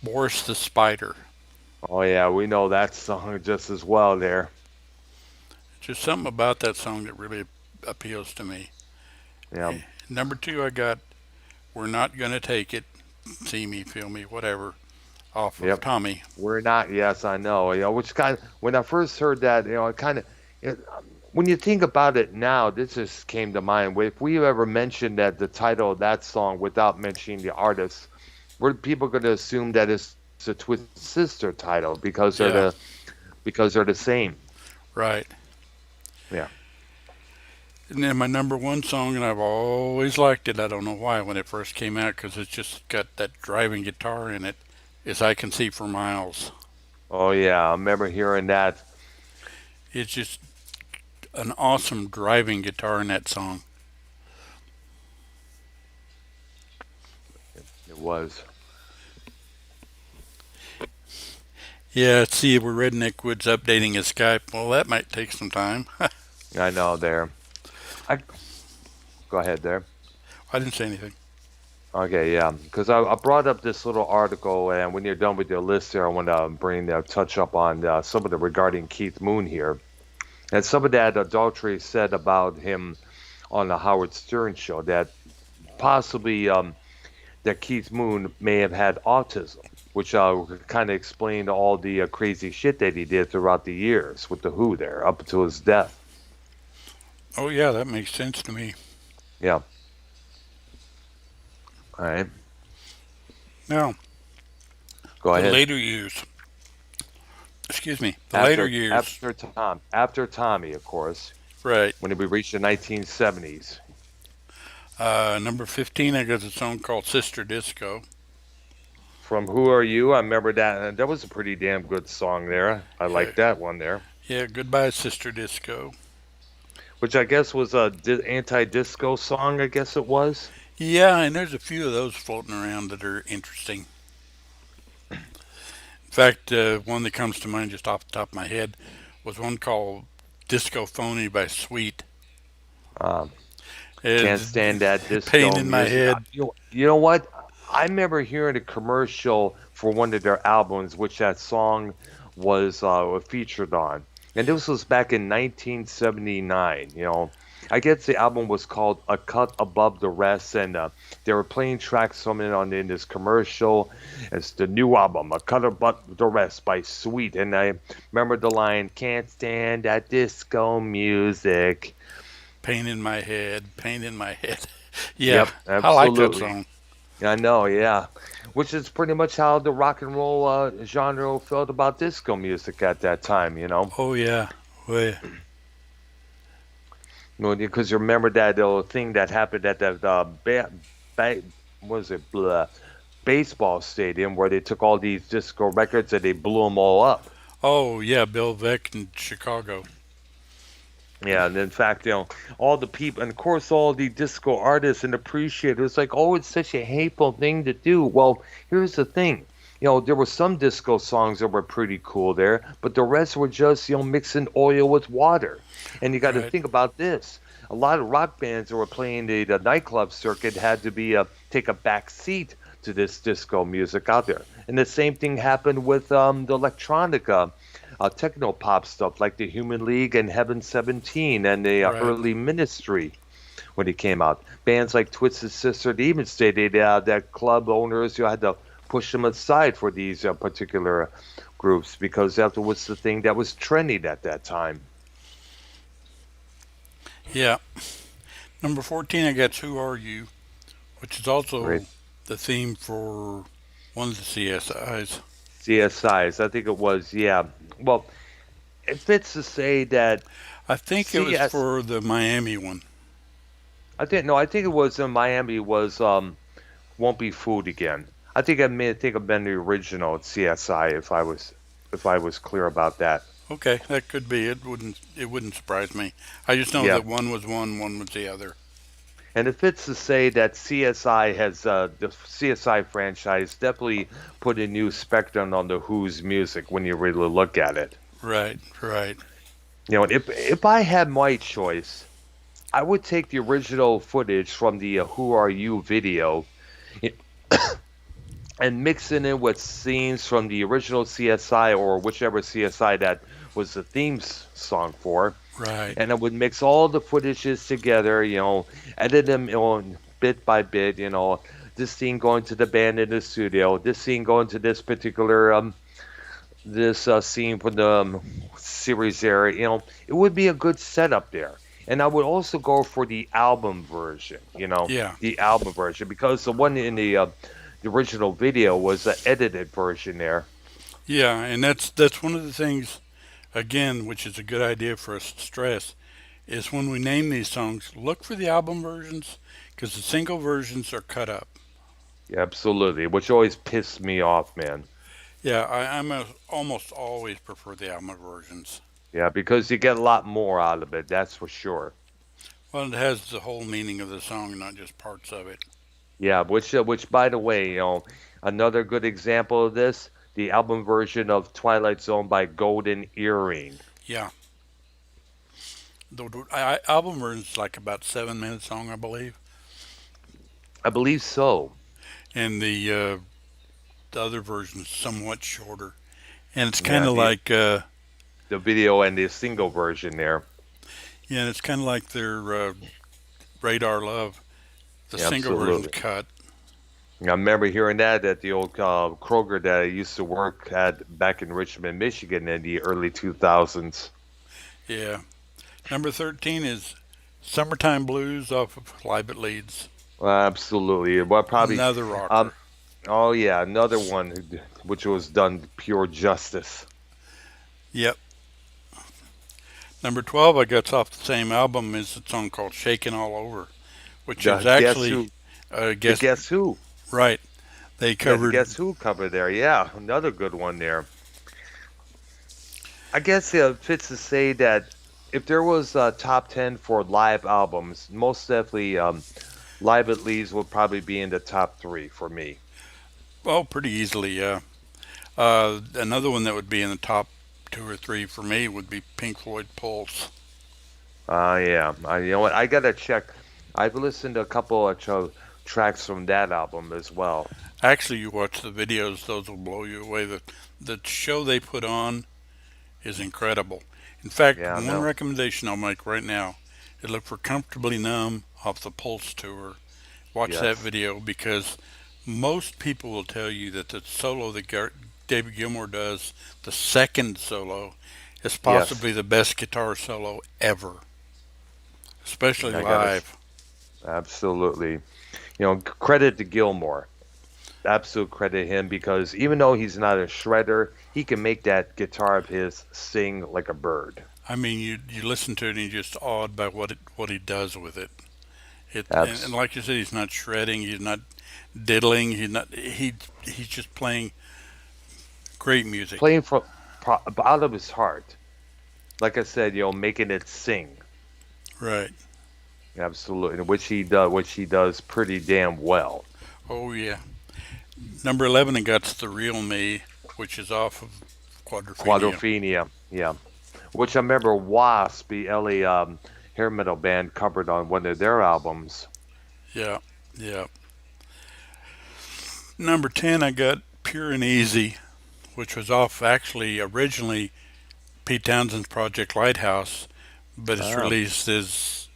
Boris the Spider. Oh yeah, we know that song just as well there. Just something about that song that really appeals to me. Yeah. Number two, I got We're Not Gonna Take It. See Me, Feel Me, whatever. Off of Yep. Tommy. We're not. Yes, I know. Which kind when I first heard that, it kind of it, when you think about it now, this just came to mind. If we ever mentioned that the title of that song without mentioning the artist, were people going to assume that it's a Twisted Sister title Yeah, because they're the same? right. Yeah. And then my number one song, and I've always liked it. I don't know why when it first came out, because it's just got that driving guitar in it. Is I Can See for Miles. Oh yeah, I remember hearing that. It's just an awesome driving guitar in that song. It was. Yeah, see, we're Redneck Woods updating his Skype. Well, that might take some time. I know there. I go ahead there. I didn't say anything. Okay, yeah, because I brought up this little article, and when you're done with your list here, I want to bring touch up on some of the regarding Keith Moon here, and some of that adultery said about him on the Howard Stern show that possibly that Keith Moon may have had autism, which kind of explained all the crazy shit that he did throughout the years with the Who there up until his death. Oh, yeah, that makes sense to me. Yeah. All right. Now, Go the ahead. later years, excuse me, the later years, After Tommy, of course, right. when we reached the 1970s. Number 15, I got a song called Sister Disco. From Who Are You? I remember that. And that was a pretty damn good song there. I Yeah, like that one there, yeah, Goodbye Sister Disco. which I guess was a anti-disco song. I guess it was. Yeah, and there's a few of those floating around that are interesting. In fact, one that comes to mind just off the top of my head was one called Disco Phony by Sweet. Um, can't It's stand that pain disco in my music. head. You know what? I remember hearing a commercial for one of their albums, which that song was featured on, and this was back in 1979. I guess the album was called "A Cut Above the Rest," and they were playing tracks from it on in this commercial. It's the new album, "A Cut Above the Rest" by Sweet, and I remember the line, "Can't stand that disco music." Pain in my head. Pain in my head. Yeah, Yep, I like that absolutely. song. I know, yeah. Which is pretty much how the rock and roll genre felt about disco music at that time. Oh, yeah. Well, Because you remember that thing that happened at that ba- what was it, baseball stadium where they took all these disco records and they blew them all up. oh, yeah, Bill Veck in Chicago. Yeah, and in fact, all the people, and of course, all the disco artists and appreciators, like, oh, it's such a hateful thing to do. Well, here's the thing. There were some disco songs that were pretty cool there, but the rest were just, mixing oil with water. And you got to Right, think about this. A lot of rock bands that were playing the nightclub circuit had to be take a back seat to this disco music out there. And the same thing happened with the electronica techno pop stuff like the Human League and Heaven 17 and the right. early Ministry when it came out. Bands like Twisted Sister they even stated that club owners had to push them aside for these particular groups because that was the thing that was trending at that time. Yeah. Number 14, I got Who Are You, which is Great. also the theme for one of the CSIs. CSIs, I think it was, yeah. Well, it fits to say that I think it was CS. for the Miami one. I think no, I think it was in Miami was won't be food again. I think I may think I've been the original CSI if I was clear about that. Okay, that could be. It wouldn't surprise me. I just know Yeah. that one was one was the other. And it fits to say that CSI has the CSI franchise definitely put a new spectrum on the Who's music when you really look at it. Right, right. You know, if I had my choice, I would take the original footage from the "Who Are You" video and mix it in with scenes from the original CSI or whichever CSI that was the song for, Right. and I would mix all the footages together, edit them on bit by bit, this scene going to the band in the studio, this scene going to this particular this scene from the series there, it would be a good setup there. And I would also go for the album version, Yeah. the album version, because the one in the original video was an edited version there. Yeah, and that's one of the things again, which is a good idea for us to stress, is when we name these songs, look for the album versions because the single versions are cut up. Yeah, absolutely, which always pissed me off, man. Yeah, almost always prefer the album versions. Yeah, because you get a lot more out of it, that's for sure. Well, it has the whole meaning of the song, not just parts of it. Yeah, which by the way, another good example of this, the album version of Twilight Zone by Golden Earring. Yeah, the album version's like about 7 minutes long, I believe, I believe so. and the other version's somewhat shorter. And it's kind Yeah, of like the video and the single version there. yeah, and it's kind of like their Radar Love. The Yeah, single version's absolutely. cut. I remember hearing that at the old Kroger that I used to work at back in Richmond, Michigan in the early 2000s. Yeah. Number 13 is Summertime Blues off of Live It Leads. Absolutely. Well, probably. Another Um. rocker. Oh yeah, another one which was done pure justice. Yep. Number 12, I got off the same album, is a song called Shakin' All Over, which is The Guess actually, Who? The guess, Guess Who? right. They Yeah, the covered, Guess Who cover there. Yeah, another good one there. I guess it fits to say that if there was a top 10 for live albums, most definitely Live at Leeds would probably be in the top three for me. well, pretty easily, yeah. Another one that would be in the top two or three for me would be Pink Floyd Pulse. Yeah. You know what? I gotta check. I've listened to a couple of tracks from that album as well. Actually, you watch the videos, those will blow you away. The show they put on is incredible. In fact, Yeah, one no. recommendation I'll make right now is look for Comfortably Numb off the Pulse tour. Watch that Yes. video because most people will tell you that the solo that David Gilmour does, the second solo, is Yes. possibly the best guitar solo ever, especially I gotta. live. Absolutely. Credit to Gilmore. Absolute credit him because even though he's not a shredder, he can make that guitar of his sing like a bird. I mean, you listen to it and you're just awed by what he does with it. And Abs- like you said, he's not shredding, he's not diddling, he's just playing great music. Playing from out of his heart. Like I said, making it sing. Right. Absolutely, which he does pretty damn well. Oh yeah. Number 11, I got The Real Me, which is off of Quadrophenia. Quadrophenia, yeah. Which I remember Wasp, the LA hair metal band, covered on one of their albums. Yeah. Yeah. Number 10, I got Pure and Easy, which was off actually originally Pete Townsend's Project Lighthouse, but it's Ah, released as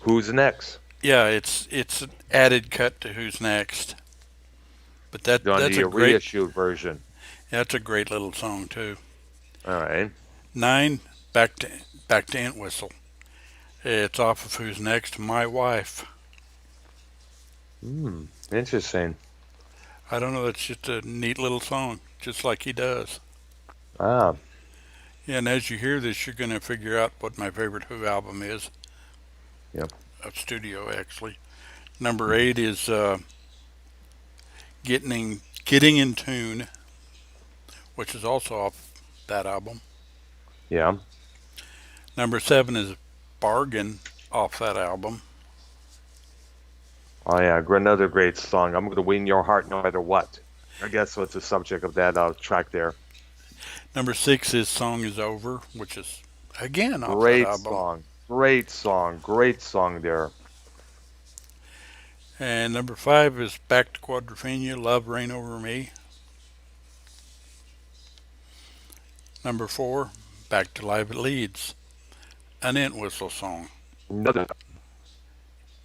who's next? yeah, it's an added cut to Who's Next. But On the reissue version. that's a great little song too. All right. 9, back to Entwistle. It's off of Who's Next, My Wife. Hmm. Interesting. I don't know, that's just a neat little song, just like he does. Ah. Yeah, and as you hear this, you're going to figure out what my favorite Who album is, Yep. a studio actually. Number 8 is Getting in Tune, which is also off that album. Yeah. Number 7 is Bargain off that album. Oh yeah, another great song. I'm gonna win your heart no matter what. I guess what's the subject of that track there. Number 6 is Song Is Over, which is again off that Great album. song. Great song. Great song there. And number 5 is Back to Quadrophenia, Love Reign Over Me. Number 4, Back to Live at Leeds, an Entwistle song. Another.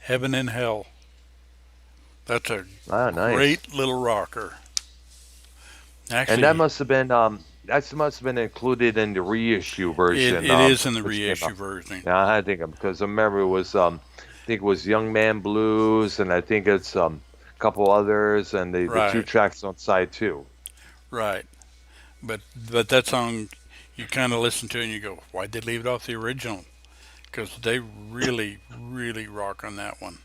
Heaven and Hell. That's a Ah, nice. great little rocker. And that Actually, must have been included in the reissue version, it is in the which came reissue out. version. Yeah, I think because I remember it was I think it was Young Man Blues, and I think it's a couple others, and the two Right, tracks on side two. right. But that song, you kind of listen to it and you go, why'd they leave it off the original? Because they really, really rock on that one.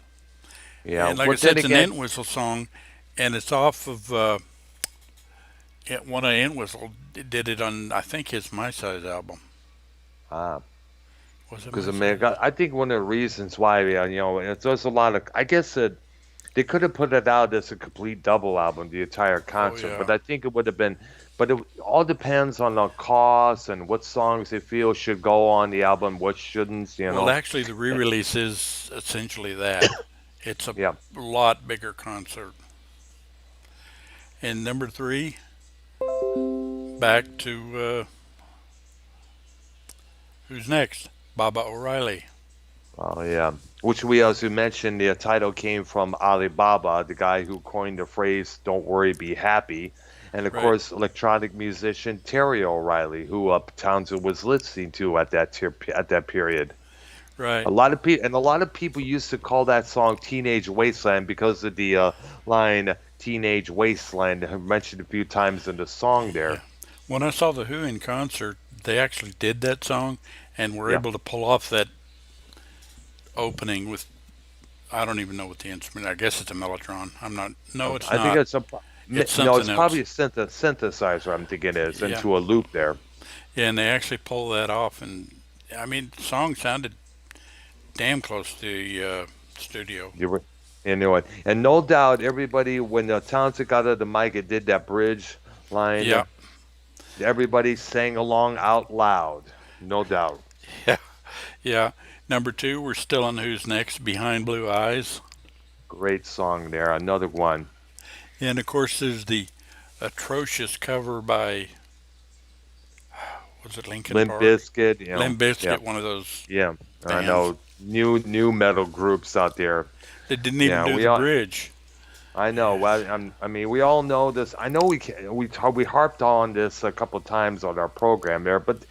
Yeah, And like I but said, then it's an again, Entwistle song, and it's off of one of Entwistle did it on I think his My Size album. uh, Was it because My I mean, Size? I think one of the reasons why, there's a lot of, I guess that they could have put it out as a complete double album, the entire Oh concert, yeah. but I think it would have been, but it all depends on the cost and what songs they feel should go on the album, what shouldn't, you Well, know. actually, the Eh, re-release is essentially that. It's a Yeah, lot bigger concert. And number 3, back to who's next? Baba O'Reilly. oh yeah. Which we also mentioned, the title came from Alibaba, the guy who coined the phrase "Don't worry, be happy," and of Right, course, electronic musician Terry O'Reilly, who Townsend was listening to at that period. right. A lot of people used to call that song "Teenage Wasteland" because of the line "Teenage Wasteland" mentioned a few times in the song Yeah. there. When I saw the Who in concert, they actually did that song and were Yeah, able to pull off that opening with I don't even know what the instrument. I guess it's a mellotron. I'm not. No, it's I think not. it's It's no, something it's probably else. a synthesizer. I'm thinking it is Yeah, into a loop there. yeah, and they actually pull that off, and I mean, the song sounded damn close to the studio. You were, you know what? And no doubt, everybody when Townsend got out the mic and did that bridge line, Yeah, everybody sang along out loud. No doubt. yeah, yeah. Number 2, we're still on Who's Next, Behind Blue Eyes, Great song there. Another one. and of course there's the atrocious cover by was it Lincoln Limp Park? Bizkit, Limp yeah, Bizkit, one of those yeah. I bands. know new metal groups out there. They didn't even Yeah, do we the all. bridge. I know. Well, I mean, we all know this. I know we harped on this a couple times on our program there, but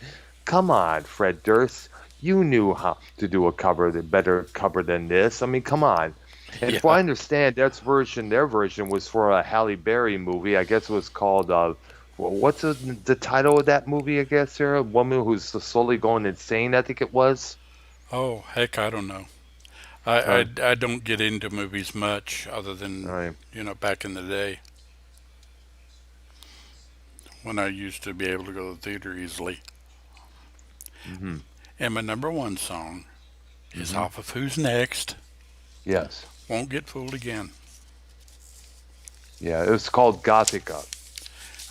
come on, Fred Durst, you knew how to do a cover, the better cover than this. I mean, come on. And if Yeah. I understand, their version was for a Halle Berry movie. I guess it was called. What's the title of that movie? I guess there, a woman who's slowly going insane. I think it was. Oh heck, I don't know. Uh, I don't get into movies much, other than uh, back in the day when I used to be able to go to the theater easily. hmm And my number 1 song is hmm off of Who's Next. Yes. Won't Get Fooled Again. Yeah, it was called Gothica,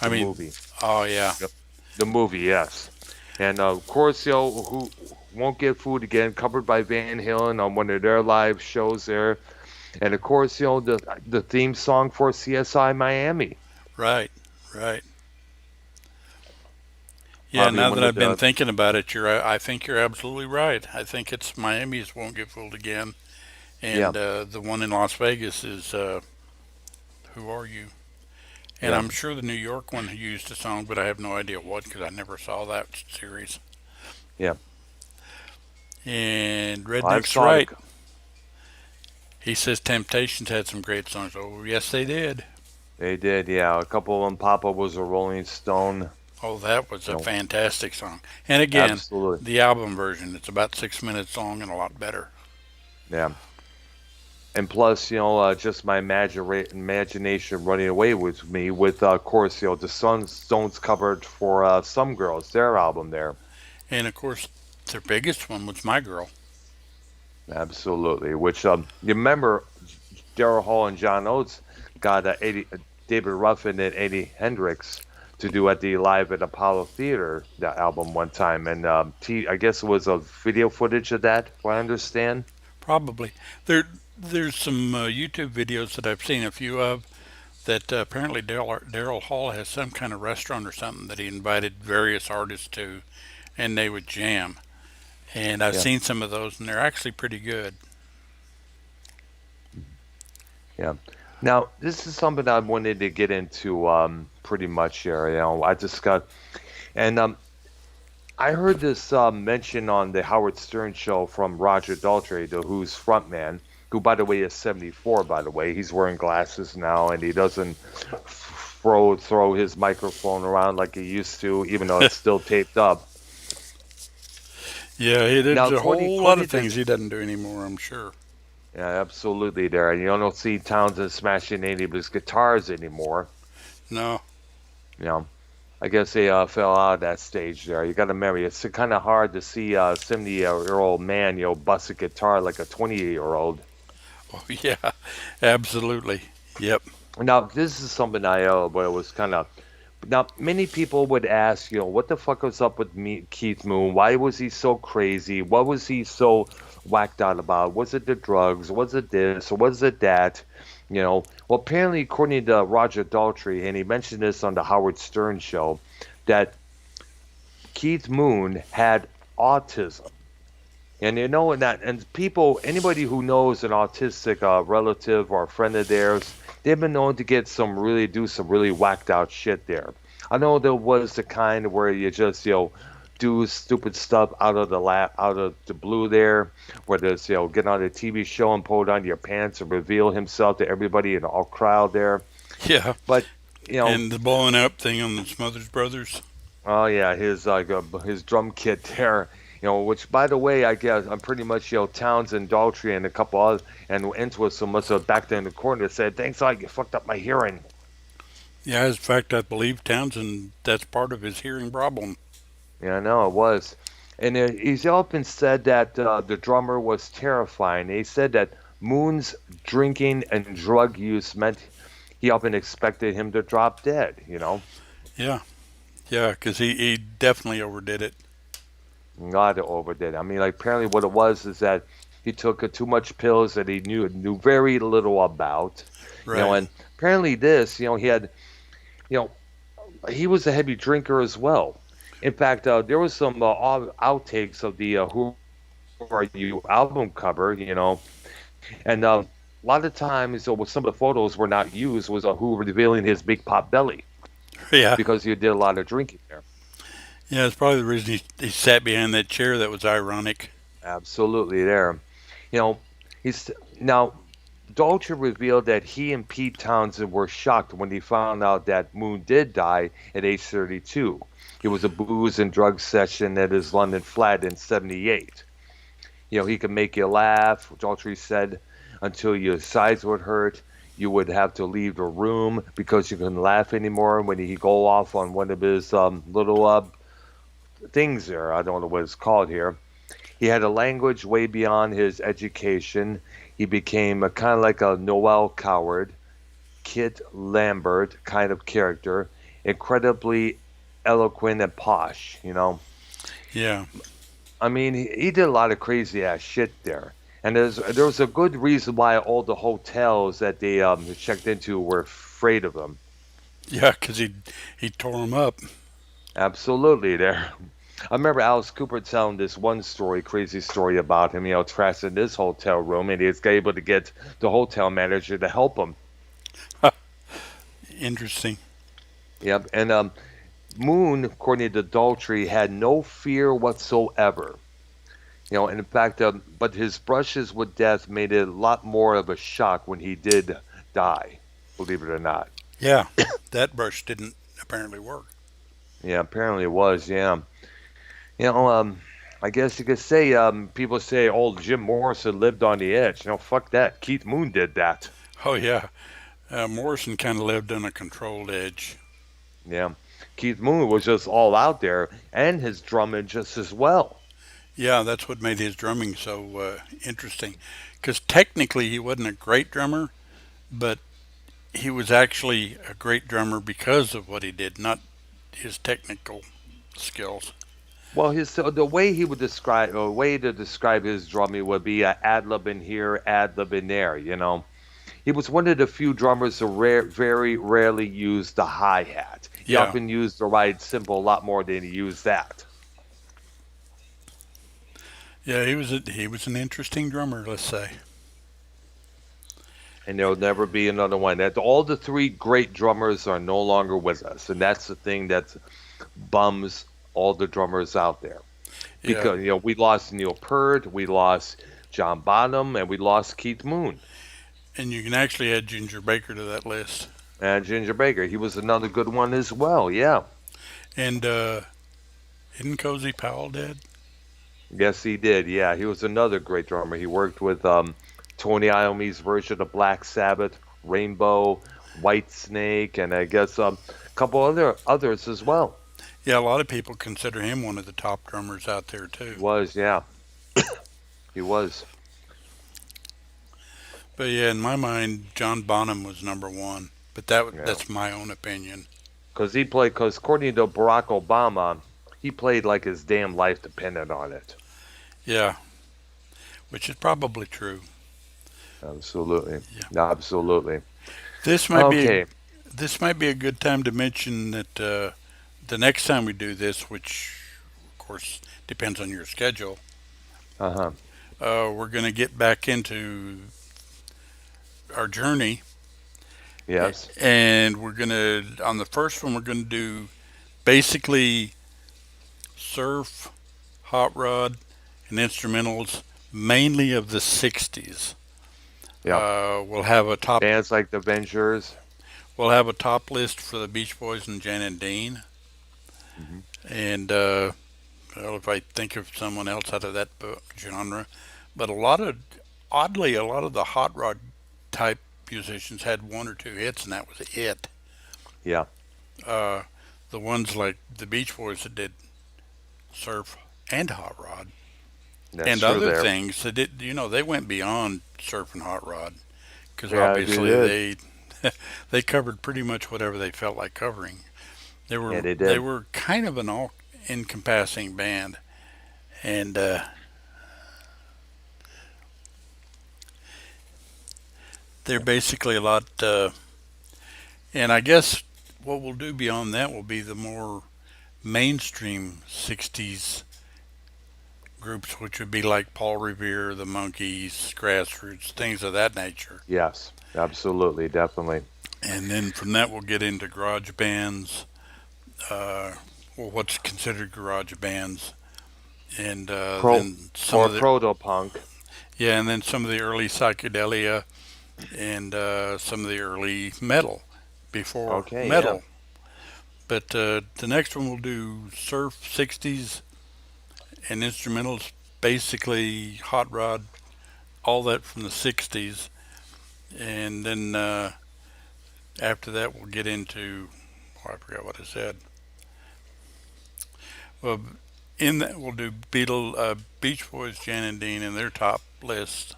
I the mean, movie. oh yeah, Yep. The movie, yes. And of course, who won't get food again, covered by Van Halen on one of their live shows there. And of course, the theme song for CSI Miami, right, right. Yeah, probably now one that of I've been the thinking about it, I think you're absolutely right. I think it's Miami's Won't Get Fooled Again, yeah, and the one in Las Vegas is Who Are You? And yeah. I'm sure the New York one used a song, but I have no idea what because I never saw that series. Yeah. And I Redneck's saw the right. He says Temptations had some great songs. Oh, yes, they did. they did, yeah. A couple of them. Papa was a Rolling Stone. Oh, that was You a know, fantastic song. And again, absolutely, the album version, it's about 6 minutes long and a lot better. yeah. And plus, just my imagination running away with me with, of course, the Stones covered for Some Girls, their album there. And of course, their biggest one was My Girl. Absolutely. Which you remember Daryl Hall and John Oates got David Ruffin and Eddie Hendricks to do at the Live at Apollo Theater that album one time, and I guess it was a video footage of that, if I understand. Probably. There's some YouTube videos that I've seen a few of that apparently Daryl Hall has some kind of restaurant or something that he invited various artists to, and they would jam. And I've Yeah, seen some of those, and they're actually pretty good. yeah. Now this is something I wanted to get into pretty much here. I just got and I heard this mention on the Howard Stern show from Roger Daltrey, the Who's frontman, who, by the way, is 74. By the way, he's wearing glasses now, and he doesn't throw his microphone around like he used to, even though it's still taped up. Yeah, Now, there's a whole lot according of to things he doesn't do anymore, I'm sure. yeah, absolutely there, and you don't see Townsend smashing any of his guitars anymore. No, You know, I guess they fell out of that stage there. You got to remember, it's kind of hard to see a 70-year-old man, bust a guitar like a 28-year-old. oh, yeah, absolutely. Yep. Now, this is something I but it was kind of. Now, many people would ask, what the fuck was up with Keith Moon? Why was he so crazy? What was he so whacked out about? Was it the drugs? Was it this? Or was it that? Well, apparently, according to Roger Daltrey, and he mentioned this on the Howard Stern show, that Keith Moon had autism. And people, anybody who knows an autistic relative or a friend of theirs, they've been known to do some really whacked out shit there. I know there was the kind where you just, do stupid stuff out of the blue there, where there's, get on a TV show and pull down your pants and reveal himself to everybody in all crowd there. Yeah. But, you know, And the blowing up thing on the Smothers Brothers. oh yeah, his drum kit there, which by the way, I guess I'm pretty much Townsend, Daltrey, and a couple other and Entwistle must have back there in the corner said, "Thanks, you fucked up my hearing." Yeah, in fact, I believe Townsend, that's part of his hearing problem. Yeah, I know it was, and he's often said that the drummer was terrifying. He said that Moon's drinking and drug use meant he often expected him to drop dead. Yeah, yeah, because he definitely overdid it. Not overdid. I mean, like apparently what it was is that he took too much pills that he knew very little about. Right. And apparently this, he had, you know, he was a heavy drinker as well. In fact, there was some outtakes of the "Who Are You" album cover, and a lot of times, some of the photos were not used. Was who revealing his big pop belly Yeah. because he did a lot of drinking there. Yeah, it's probably the reason he sat behind that chair that was ironic. Absolutely there. You know, he's now Dolce revealed that he and Pete Townsend were shocked when he found out that Moon did die at age 32. It was a booze and drug session at his London flat in 78. He could make you laugh, Daltrey said, until your sides would hurt. You would have to leave the room because you couldn't laugh anymore when he go off on one of his little things there. I don't know what it's called here. He had a language way beyond his education. He became a kind of like a Noel Coward, Kit Lambert kind of character, incredibly eloquent and posh. Yeah. I mean, he did a lot of crazy ass shit there. And there was a good reason why all the hotels that they checked into were afraid of him. Yeah, because he tore him up. Absolutely there. I remember Alice Cooper telling this one story, crazy story about him, trapped in this hotel room, and he was able to get the hotel manager to help him. Interesting. Yep. And Moon, according to Daltrey, had no fear whatsoever. And in fact, but his brushes with death made it a lot more of a shock when he did die, believe it or not. Yeah, that brush didn't apparently work. Yeah, apparently it was, yeah. I guess you could say, people say, oh, Jim Morrison lived on the edge. Fuck that. Keith Moon did that. Oh, yeah. Morrison kind of lived on a controlled edge. Yeah. Keith Moon was just all out there, and his drumming just as well. Yeah, that's what made his drumming so interesting. Because technically he wasn't a great drummer, but he was actually a great drummer because of what he did, not his technical skills. Well, his the way he would describe, or way to describe his drumming would be a ad lib in here, ad lib in there. He was one of the few drummers who very rarely used the hi hat. He Yeah, often used the ride cymbal a lot more than he used that. yeah, he was an interesting drummer, let's say. And there'll never be another one. That all the three great drummers are no longer with us, and that's the thing that bums all the drummers out there. Yeah, Because we lost Neil Peart, we lost John Bonham, and we lost Keith Moon. and you can actually add Ginger Baker to that list. And Ginger Baker, he was another good one as well. Yeah, And isn't Cozy Powell dead? yes, he did. Yeah, he was another great drummer. He worked with Tony Iommi's version of Black Sabbath, Rainbow, White Snake, and I guess a couple others as well. Yeah, a lot of people consider him one of the top drummers out there He too. was, yeah, he was. But yeah, in my mind, John Bonham was number one. But Yeah, that's my own opinion. because according to Barack Obama, he played like his damn life depended on it. Yeah, which is probably true. Absolutely, Yeah. absolutely. This might be a Okay. this might be a good time to mention that the next time we do this, which of course depends on your schedule, Uh huh. we're going to get back into our journey, Yes. and we're going to on the first one we're going to do basically surf, hot rod, and instrumentals mainly of the '60s. Yeah. We'll have a top Bands like the Ventures. we'll have a top list for the Beach Boys and Jan and Dean, Hmm. and well, if I think of someone else out of that genre, but oddly, a lot of the hot rod type musicians had one or two hits, and that was it. Yeah, Uh, the ones like the Beach Boys that did surf and hot rod that's and true other there. things, they went beyond surf and hot rod because Yeah, they obviously did. they covered pretty much whatever they felt like covering. They Yeah, were they they did. were kind of an all encompassing band, and they're basically a lot. And I guess what we'll do beyond that will be the more mainstream '60s groups, which would be like Paul Revere, the Monkees, Grassroots, things of that nature. Yes, absolutely, definitely. And then from that, we'll get into garage bands, uh, or what's considered garage bands, and Pro then some or of the proto punk. yeah, and then some of the early psychedelia and some of the early metal before Okay, yeah. metal. But the next one we'll do surf '60s and instrumentals, basically hot rod, all that from the '60s, and then after that we'll get into I forgot what I said. Well, in that we'll do Beach Boys, Jan and Dean, in their top list.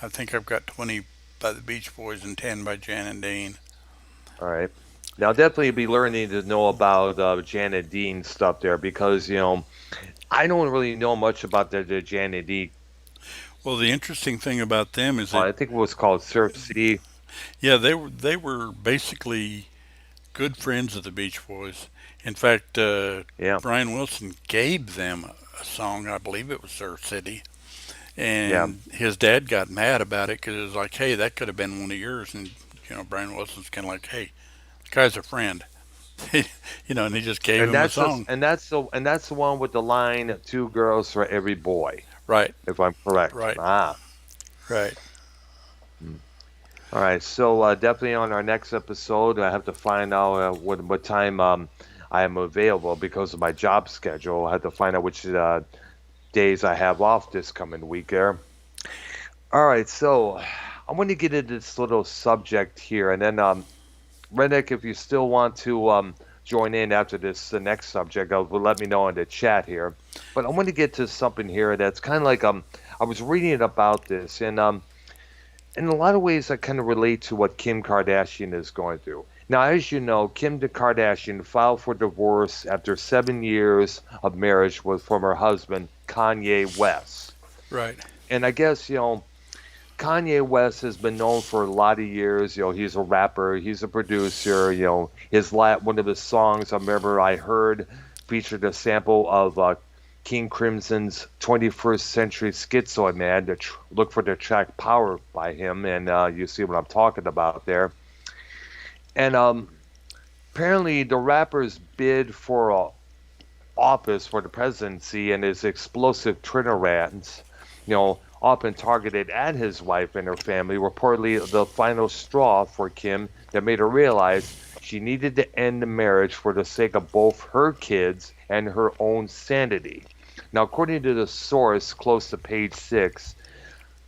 I think I've got 20 by the Beach Boys and 10 by Jan and Dean. All right. Now, definitely be learning to know about Janet Dean stuff there because I don't really know much about the Janet Dean. Well, the interesting thing about them is that I think it was called Surf City. yeah, they were basically good friends of the Beach Boys. In fact, Yeah, Brian Wilson gave them a song. I believe it was Surf City, yeah. and his dad got mad about it because it was like, hey, that could have been one of yours. And Brian Wilson's kind of like, hey, the guy's a friend, and he just gave And him the that's song. that's the one with the line "Two girls for every boy," Right, if I'm correct. right, Ah. right. Hmm. All right. So definitely on our next episode, I have to find out what time I am available because of my job schedule. I have to find out which days I have off this coming week there. All right, so I want to get into this little subject here, and then Redneck, if you still want to join in after this the next subject, let me know in the chat here. But I want to get to something here that's kind of like I was reading about this, and in a lot of ways I kind of relate to what Kim Kardashian is going through. Now, as you know, Kim Kardashian filed for divorce after 7 years of marriage with from her husband Kanye West. Right. And I guess Kanye West has been known for a lot of years. He's a rapper, he's a producer. One of his songs I remember I heard featured a sample of King Crimson's 21st Century Schizoid Man. Look for the track Power by him, and you see what I'm talking about there. And apparently, the rapper's bid for office for the presidency and his explosive Twitter rants, often targeted at his wife and her family, reportedly the final straw for Kim that made her realize she needed to end the marriage for the sake of both her kids and her own sanity. Now, according to the source close to page 6,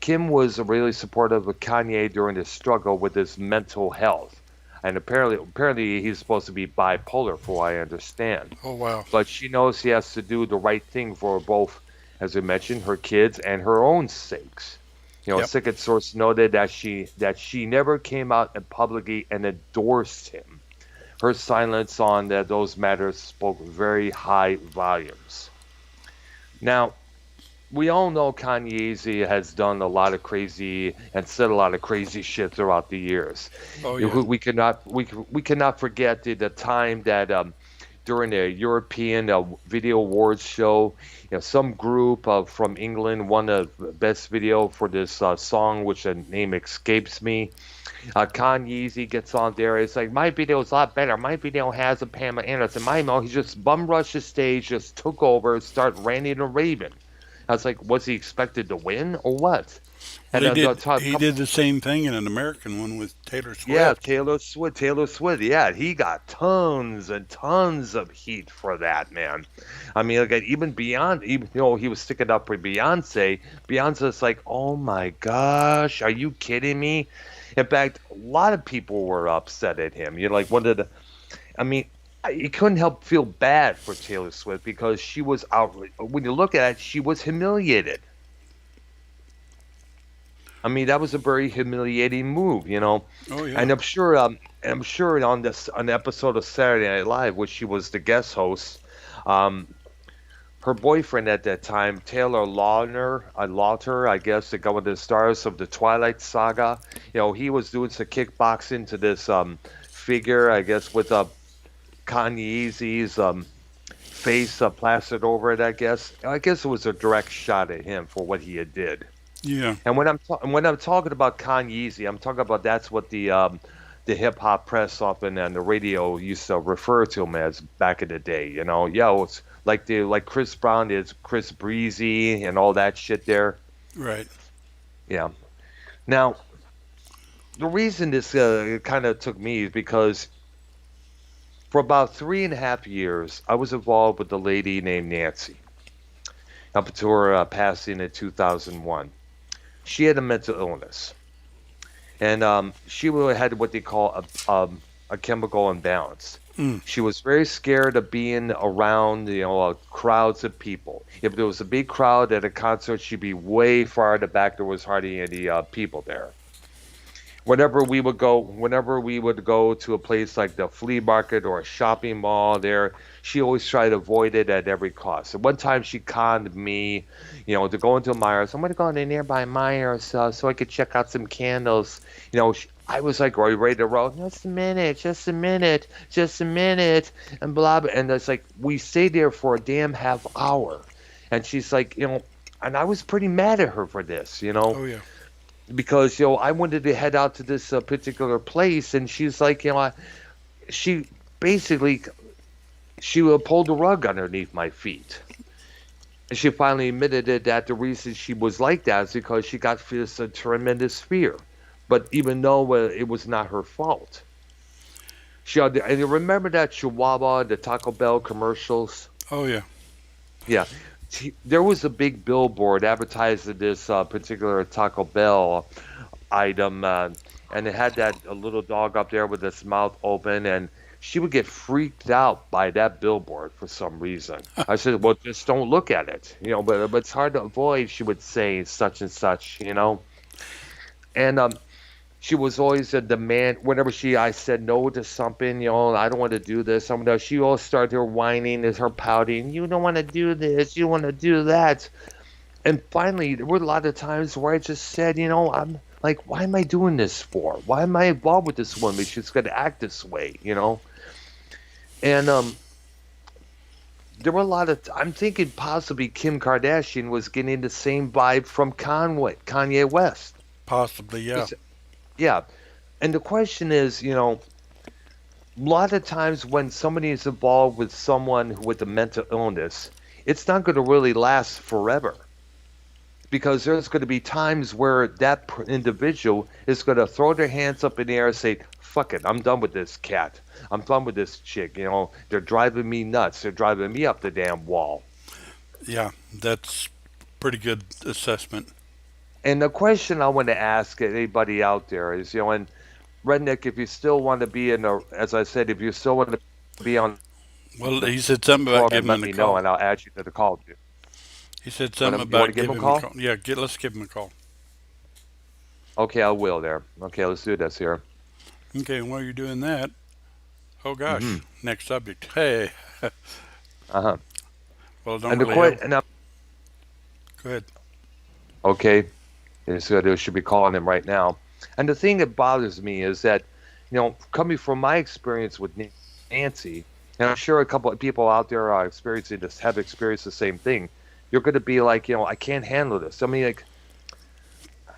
Kim was really supportive of Kanye during his struggle with his mental health. And apparently he's supposed to be bipolar, for what I understand. Oh, wow. But she knows he has to do the right thing for both, as I mentioned, her kids and her own sakes. A Yep. second source noted that she never came out and publicly and endorsed him. Her silence on those matters spoke very high volumes. Now, we all know Kanye has done a lot of crazy and said a lot of crazy shit throughout the years. Oh, yeah. We cannot forget the time that during a European video awards show, some group from England won the best video for this song, which the name escapes me. Kanye gets on there. It's like, my video is a lot better. My video has a Pamela Anderson. He just bum rushed the stage, just took over, started ranting and raving. I was like, was he expected to win or what? Well, he did the same thing in an American one with Taylor Swift. Yeah, Taylor Swift. Yeah, he got tons and tons of heat for that, man. I mean, like, even beyond, he was sticking up for Beyonce. Beyonce's like, oh my gosh, are you kidding me? In fact, a lot of people were upset at him. You couldn't help feel bad for Taylor Swift because she was when you look at it, she was humiliated. I mean, that was a very humiliating move. Oh, yeah. And I'm sure on an episode of Saturday Night Live, which she was the guest host, her boyfriend at that time, Taylor Lautner, I guess, the one of the stars of the Twilight Saga, he was doing some kickboxing to this figure, I guess, with Kanye's face plastered over it. I guess it was a direct shot at him for what he had did. Yeah. And when I'm talking about Kanye, I'm talking about that's what the hip hop press often and the radio used to refer to him as back in the day. It's like Chris Brown is Chris Breezy and all that shit there. Right. Yeah. Now, the reason this kind of took me is because for about 3.5 years, I was involved with a lady named Nancy up until her passing in 2001. She had a mental illness, and she had what they call a chemical imbalance. She was very scared of being around, crowds of people. If there was a big crowd at a concert, she'd be way far in the back. There was hardly any people there. Whenever we would go to a place like the flea market or a shopping mall there, she always tried to avoid it at every cost. At one time, she conned me, to go into Myers. I'm going to go in a nearby Myers so I could check out some candles. I was like, are you ready to roll? Just a minute, and blah, blah. And it's like, we stayed there for a damn half hour. And she's like, and I was pretty mad at her for this, Oh, yeah. because I wanted to head out to this particular place, and she's like, she basically pulled the rug underneath my feet. And she finally admitted that the reason she was like that is because she got this tremendous fear. But even though it was not her fault, and you remember that Chihuahua, the Taco Bell commercials? Oh, yeah. Yeah. There was a big billboard advertising this particular Taco Bell item, and it had a little dog up there with its mouth open, and she would get freaked out by that billboard for some reason. I said, "Well, just don't look at it, but it's hard to avoid." She would say such and such. And she was always a demand. Whenever I said no to something, I don't want to do this. She always started her whining, is her pouting. You don't want to do this. You want to do that. And finally, there were a lot of times where I just said, I'm like, why am I doing this for? Why am I involved with this woman? She's going to act this way. And there were a lot of. I'm thinking possibly Kim Kardashian was getting the same vibe from Kanye West. Possibly, yeah. Yeah. And the question is, a lot of times when somebody is involved with someone with a mental illness, it's not going to really last forever because there's going to be times where that individual is going to throw their hands up in the air and say, fuck it, I'm done with this cat. I'm done with this chick. They're driving me nuts. They're driving me up the damn wall. Yeah, that's pretty good assessment. And the question I want to ask anybody out there is, and Redneck, if you still want to be as I said, if you still want to be on Well, the he said something about program, giving let him a me know and call. I'll add you to the call. He said Want something you want to about give him a giving him a call? call. Yeah, let's give him a call. Okay, I will there. Okay, let's do this here. Okay, and while you're doing that, oh Mm-hmm. gosh, next subject. Hey, Uh-huh. well, don't And the really have. que- and I'm, Go ahead. okay, so they should be calling him right now. And the thing that bothers me is that, coming from my experience with Nancy, and I'm sure a couple of people out there are experiencing this, have experienced the same thing. You're going to be like, I can't handle this. I mean, like,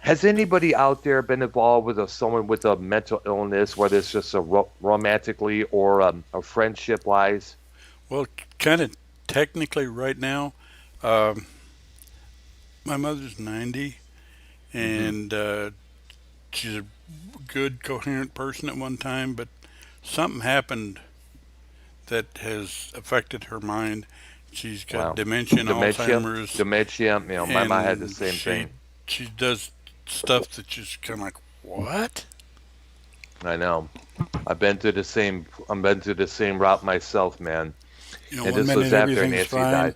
has anybody out there been involved with someone with a mental illness, whether it's just romantically or a friendship wise? Well, kind of technically right now, um, my mother's 90, Mm-hmm. and she's a good, coherent person at one time, but something happened that has affected her mind. She's got Wow. dementia and Dementia, Alzheimer's, dementia. My mom had the and same she thing. she does stuff that just kind of like, what? I know. I've been through the same route myself, man. You know, And one this was minute after everything's Nancy fine, died.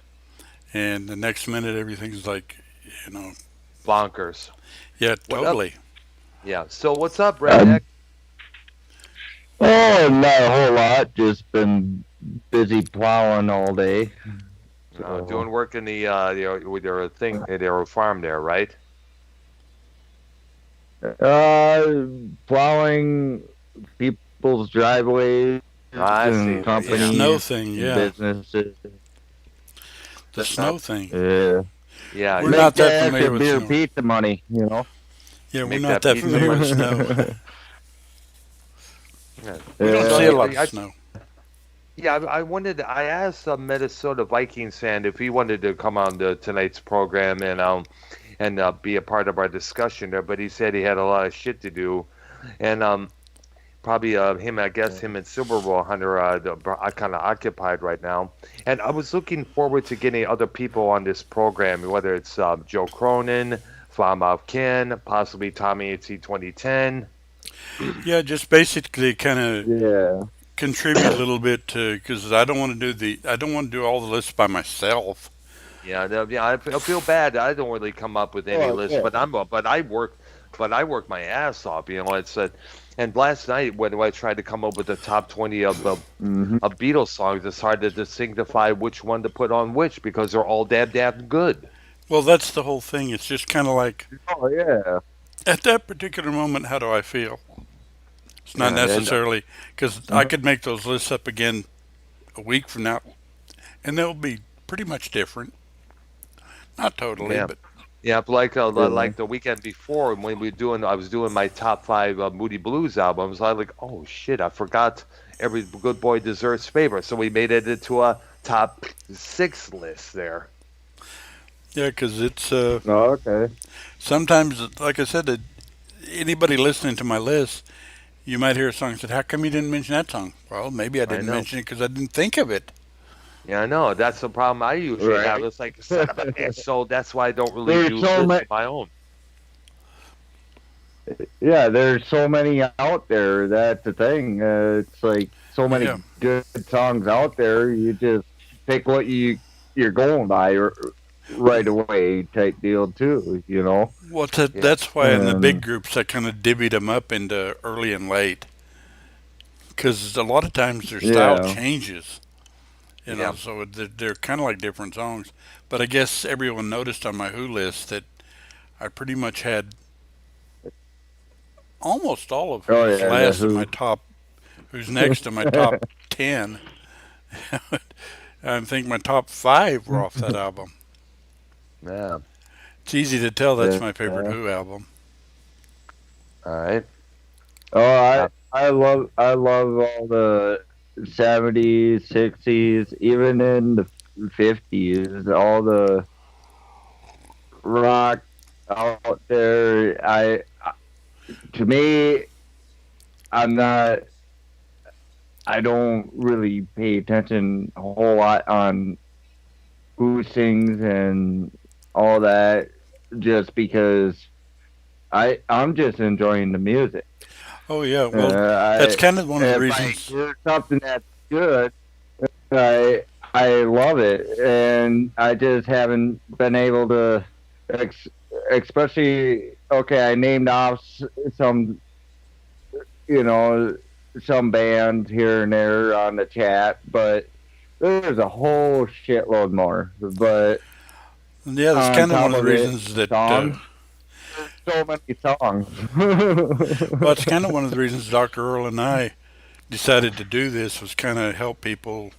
and the next minute everything's like, you know, Bonkers. yeah, What up? totally. Yeah. So what's up, Um, Redneck? oh, not a whole lot. Just been busy plowing all day. Doing So, work in with your thing at your farm there, right? plowing people's driveways I see. and The Yeah. snow companies thing, and yeah, businesses. the snow thing. Yeah, Yeah. We're Yeah. not make that that familiar extra with beer snow. pizza money. Yeah, we're Make not that that pizza familiar with money. snow. Yeah. We don't So see a yeah. lot of I snow. Yeah, I wanted. I asked a Minnesota Vikings fan if he wanted to come on tonight's program and be a part of our discussion there, but he said he had a lot of shit to do, and probably him. I guess him and Super Bowl Hunter are kind of occupied right now. And I was looking forward to getting other people on this program, whether it's Joe Cronin, Fama Ken, possibly Tommy at 2010. Yeah, just basically kind of Yeah. contribute a little bit to because I don't want to do all the lists by myself. Yeah, yeah. I feel bad. I don't really come up with any Oh, list, yeah. but I work my ass off. And last night when I tried to come up with the top 20 Hmm. of Beatles songs, it's hard to signify which one to put on which because they're all damn good. Well, that's the whole thing. It's just kind of like Oh, yeah. at that particular moment, how do I feel? It's not Yeah, and necessarily because I Mhm. could make those lists up again a week from now, and they'll be pretty much different. Not totally, yeah, but yeah. Yeah. Like the weekend before when I was doing my top five Moody Blues albums. I was like, oh shit, I forgot every good boy deserves favor. So we made it into a top six list there. yeah, because it's Oh, okay. sometimes, like I said, anybody listening to my list, you might hear a song and say, "How come you didn't mention that song?" Well, maybe I I didn't know. mention it because I didn't think of it. Yeah, I know. That's the problem I usually have. Right. It's like son of a bitch. So that's why I don't really There's do so lists many. of my own. Yeah, there's so many out there. That's the thing. It's like so Yeah. many good songs out there. You just pick what you're going by right away type deal too. You know, Well, Yeah. that's why in the big and groups I kind of divvied them up into early and late, because a lot of times their style yeah. changes. Yeah. So they're kind of like different songs. But I guess everyone noticed on my Who list that I pretty much had almost all of Oh Who's yeah, the last in my Who. top, Who's next in my top 10. I think my top 5 were off that album. Yeah. It's easy to tell that's Yeah. my favorite Who album. All right. Oh, Yeah. I love all the 70s, 60s, even in the 50s, all the rock out there. To me, I'm not. I don't really pay attention a whole lot on who sings and all that, just because I'm just enjoying the music. Oh yeah, Uh, well, that's I kind of one of the if I reasons. hear something that's good, I love it, and I just haven't been able to, ex- especially okay. I named off some, you know, some bands here and there on the chat, but there's a whole shitload more. But Yeah, that's on kind of one top of the of it, reasons that. songs. There's so many songs. Well, it's kind of one of the reasons Dr. Earl and I decided to do this was kind of help people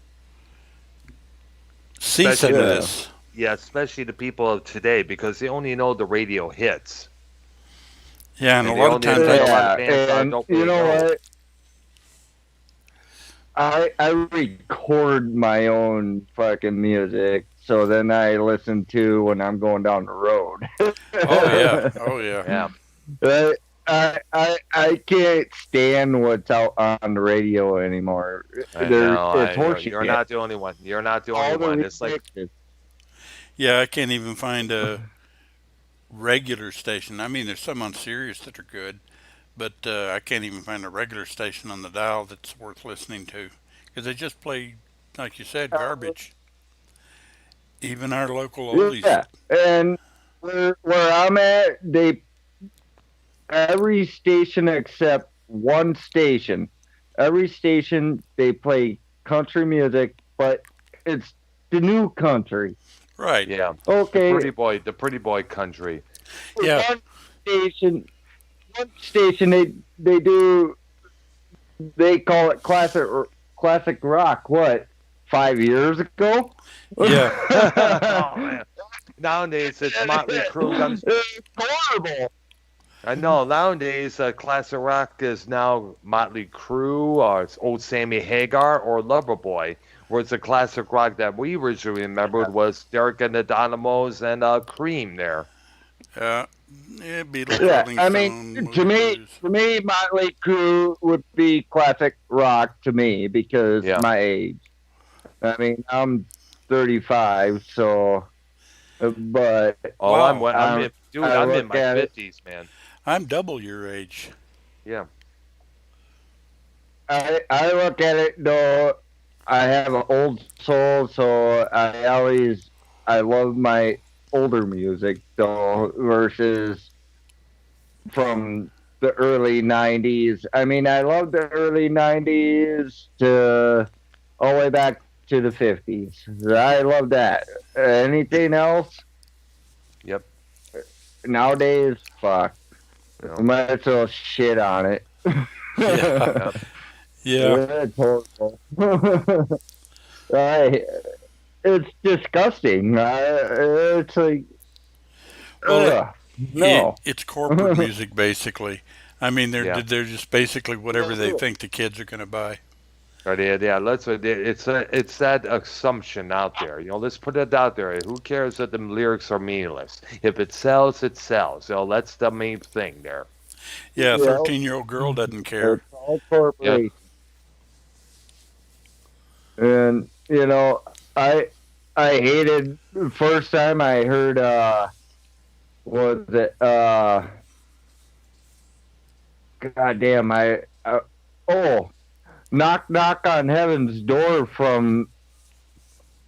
see Especially some of the Yeah. this. Yeah, especially the people of today because they only know the radio hits, Yeah, and a and they lot of only times and I a lot of Yeah, bands and don't you really know know. what? I record my own fucking music, so then I listen to when I'm going down the road. oh yeah, oh yeah. Yeah. I, I can't stand what's out on the radio anymore. I know. It's I know. You're horseshit. not the only one. You're not the only All one. the It's like remixes. Yeah, I can't even find a regular station. I mean, there's some on Sirius that are good, but I can't even find a regular station on the dial that's worth listening to because they just play, like you said, garbage. Even our local oldies. Yeah, and where I'm at, they every station except one station. Every station they play country music, but it's the new country. Right. yeah, Okay, the pretty boy country. Yeah. one station, one station they do they call it classic rock. What 5 years ago? Yeah. Oh man. Nowadays it's Motley Crue guns. It's horrible. I know nowadays classic rock is now Motley Crue or it's old Sammy Hagar or Loverboy. Whereas the classic rock that we originally remembered was Derek and the Dynamos and Cream there. Uh, yeah, Beatles, Yeah, Rolling I mean, Stone, to Moody me, Blues. to me, Motley Crue would be classic rock to me because Yeah. my age. I mean, I'm 35, so, but Oh, Wow. I, dude, I I'm in look my at it, 50s, man. I'm double your age. Yeah. I look at it though. I have an old soul, so I love my older music though versus from the early 90s. I mean, I love the early 90s to all the way back to the 50s. I love that. Anything else Yep. nowadays, fuck. You know. Might as well shit on it. Yeah. Yeah. Yeah. It's horrible. I, it's disgusting. It's like, Well, no. it's corporate music basically. I mean, Yeah. they're just basically whatever they think the kids are going to buy. Right, yeah. It's that assumption out there. Let's put it out there. Who cares that the lyrics are meaningless? If it sells, it sells. That's the main thing there. Yeah, a Yeah, 13-year-old girl doesn't care. it's all Yep. corporation. And I I hated the first time I heard was it god damn I oh Knock Knock on Heaven's Door from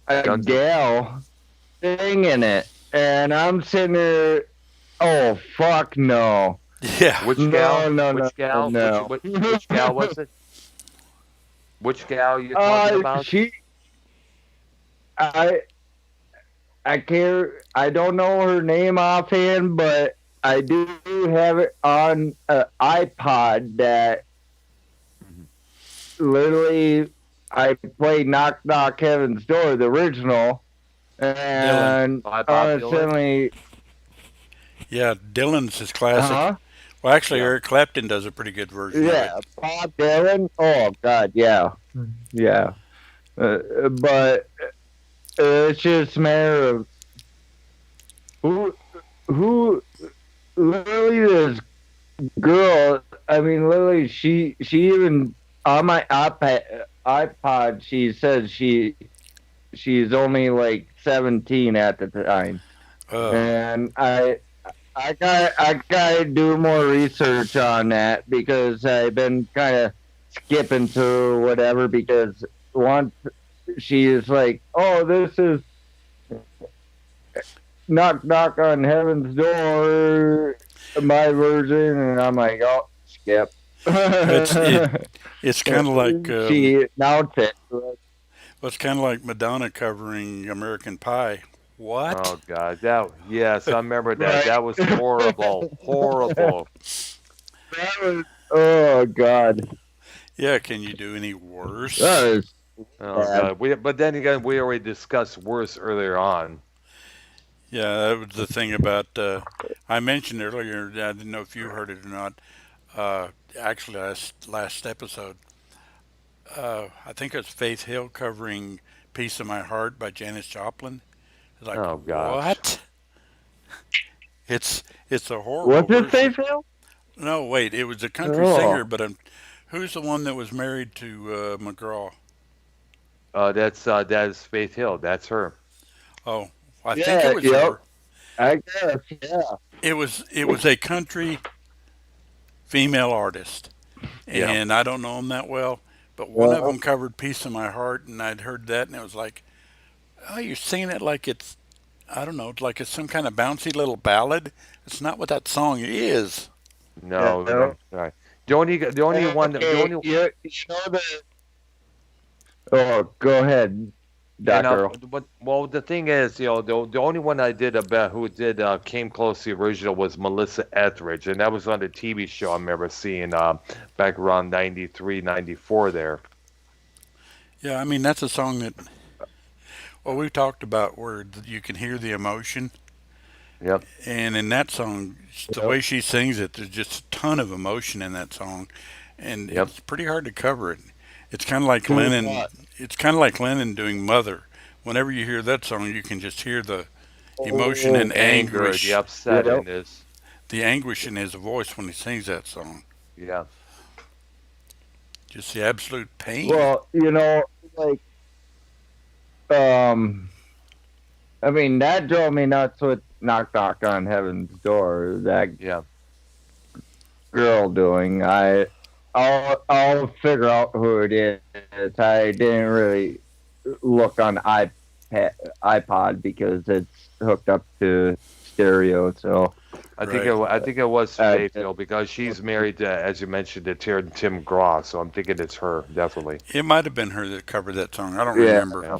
a Guns. gal singing it. And I'm sitting there, oh, fuck no. Yeah. Which gal? No, no, no, Which gal? no. Which gal was it? Which gal you talking about? I, I can't, I don't know her name offhand, but I do have it on an iPod that literally I played Knock Knock Heaven's Door, the original, and By Bob Dylan. honestly, Yeah, Dylan's his classic. huh? Well, actually, Yeah. Eric Clapton does a pretty good version Yeah, of it. Bob Dylan. Oh God, yeah, yeah. But it's just a matter of who literally this girl. I mean, literally, she even on my iPod. She says she's only like 17 at the time, Uh, and I got to do more research on that because I've been kind of skipping through whatever because once she is like, oh, this is knock knock on heaven's door, my version, and I'm like, oh, skip. it's kind of like She announced it. it's kind of like Madonna covering American Pie. Oh What? God, that yes, I remember that. Right. That was horrible, horrible. That was, oh God, Yeah, can you do any worse? that is Oh bad. God, but then again, we already discussed worse earlier on. Yeah, that was the thing about. I mentioned earlier. I didn't know if you heard it or not. Actually, last episode, I think it was Faith Hill covering "Piece of My Heart" by Janis Joplin. It's like, Oh gosh. what? It's a horrible What's his version. face, Phil? No, wait, it was a country Oh, singer, but who's the one that was married to McGraw? That is Faith Hill. That's her. Oh, I think it yeah, was yep. her. I guess, yeah. It was a country female artist, Yeah. and I don't know them that well, but one of Well, them covered "Piece of My Heart," and I'd heard that, and it was like, oh, you're singing it like it's, I don't know, like it's some kind of bouncy little ballad. It's not what that song is. No, yeah. no. All right. The only one. The Okay, only. you know the. Oh, go ahead, And Doctor. well, the thing is, the only one I did about who did came close to the original was Melissa Etheridge, and that was on the TV show I remember seeing back around 93, 94 there. Yeah, I mean that's a song that, well, we talked about where you can hear the emotion, Yep. and in that song, the Yep. way she sings it, there's just a ton of emotion in that song, and Yep. it's pretty hard to cover it. It's kind of like Who's Lennon. that? It's kind of like Lennon doing "Mother." Whenever you hear that song, you can just hear the emotion and The anger, the anguish, upset Yep. in this. the anguish in his voice when he sings that song. Yeah. Just the absolute pain. Well, like, um, I mean, that drove me nuts with Knock Knock on Heaven's Door. That Yeah. girl doing. I'll figure out who it is. I didn't really look on iPod because it's hooked up to stereo. So I think it was Uh, Faith Hill because she's married to, as you mentioned, to Tim Graw, so I'm thinking it's her definitely. It might have been her that covered that song. I don't yeah. remember, Yeah.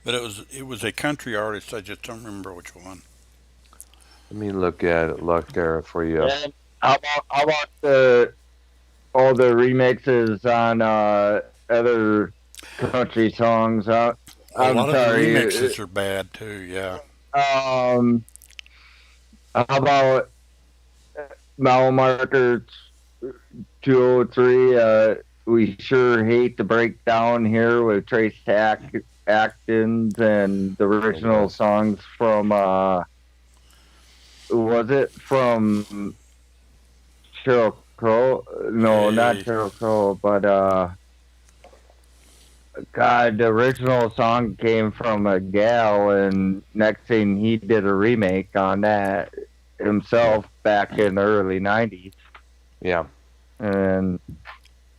but it was a country artist. I just don't remember which one. Let me look there for you. And how about all the remixes on other country songs? A I'm lot of the sorry. remixes are bad too. Yeah. How about mile marker 203? We sure hate to break down here with Trace Atkins and the original songs from was it from Sheryl Crow? No, not Hey. Sheryl Crow, but God, the original song came from a gal, and next thing he did a remake on that himself back in the early '90s, Yeah. and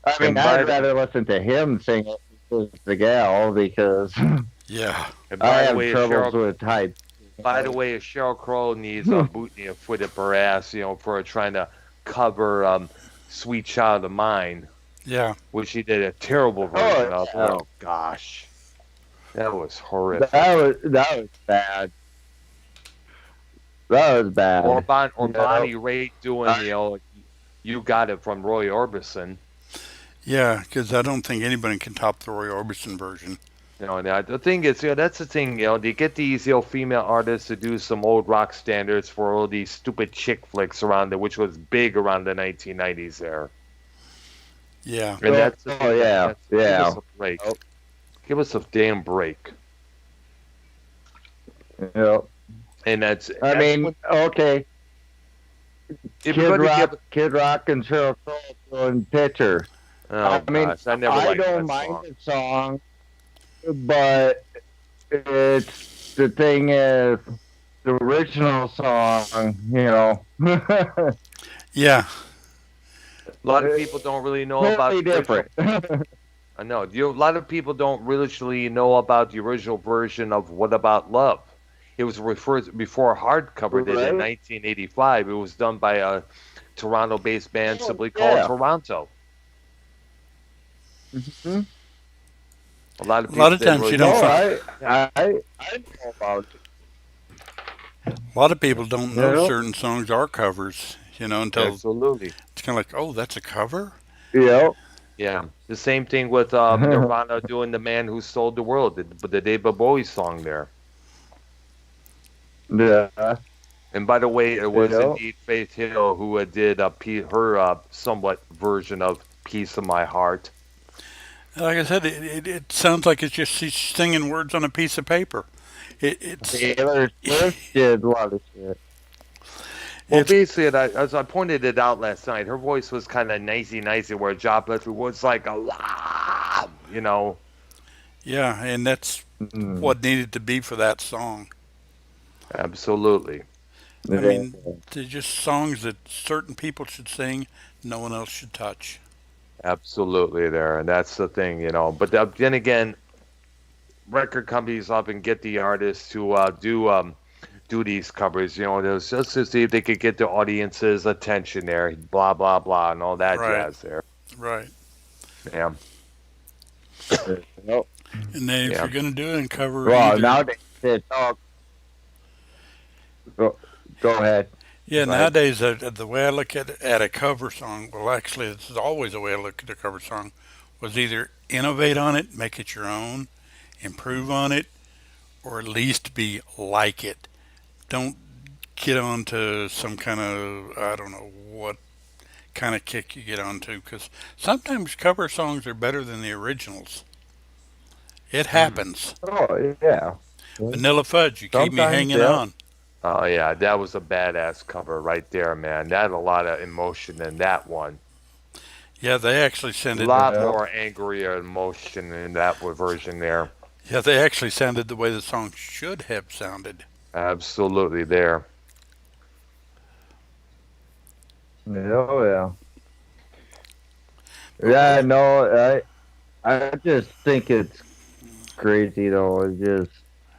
I mean, And I'd rather listen to him sing it than the gal because Yeah. I by the have way, troubles with height. Sheryl Crow needs a boot in the foot up her ass, for trying to cover "Sweet Child of Mine," Yeah. which she did a terrible Oh version of. yeah, Oh gosh, that was that horrific. was bad. That was bad. Or No, Bonnie Raitt doing, I, "You Got It" from Roy Orbison. Yeah, because I don't think anybody can top the Roy Orbison version. And the thing is, that's the thing, they get these, female artists to do some old rock standards for all these stupid chick flicks around it, which was big around the 1990s there. Yeah. And that's the thing. yeah, Give yeah. us a break. Give us a damn break. Yep. And I mean, okay. everybody Kid Rock, and Cheryl Crow doing Pitcher. Oh I mean, gosh, I never I liked don't that mind song. the song, but it's the thing is the original song, Yeah. A lot of people don't really know about totally the original. different. I know. A lot of people don't really know about the original version of "What About Love." It was referred before Hardcover did in Right. 1985. It was done by a Toronto-based band Oh, simply yeah. called Toronto. Mhm. A lot of A lot people of didn't times really you No, don't know. I know about it. A lot of people don't know Yep. certain songs are covers, until Absolutely. it's kind of like, oh, that's a cover? Yep. Yeah. The same thing with Nirvana doing "The Man Who Sold the World," the David Bowie song there. Yeah. And by the way, it was Yep. indeed Faith Hill who did her somewhat version of "Piece of My Heart." Like I said, it sounds like it's just she's singing words on a piece of paper. It's Taylor Swift did a lot of shit. Well, it's basically, as I pointed it out last night, her voice was kind of nicey, where Joplin was like a lot. yeah, and that's Mm. what needed to be for that song. Absolutely. I Yeah. mean, they're just songs that certain people should sing, no one else should touch. Absolutely there. And that's the thing. But then again, record companies often get the artists to do these covers, just to see if they could get the audience's attention there, blah, blah, blah, and all that Right. jazz there. Right. Yeah. Yep. And then if Yeah. you're going to do it and cover Well, either, nowadays it's all. Go ahead. yeah, Right. nowadays the way I look at a cover song, well, actually, this is always the way I look at a cover song, was either innovate on it, make it your own, improve on it, or at least be like it. Don't get onto some kind of, I don't know what kind of kick you get onto, because sometimes cover songs are better than the originals. It happens. Oh yeah. Vanilla Fudge, you keep me Sometimes, hanging yeah. on. Oh, yeah, that was a badass cover right there, man. That had a lot of emotion in that one. Yeah, they actually sounded. A lot Yeah. more angrier emotion in that version there. Yeah, they actually sounded the way the song should have sounded. Absolutely there. Oh yeah. Yeah. No, I just think it's crazy though. It's just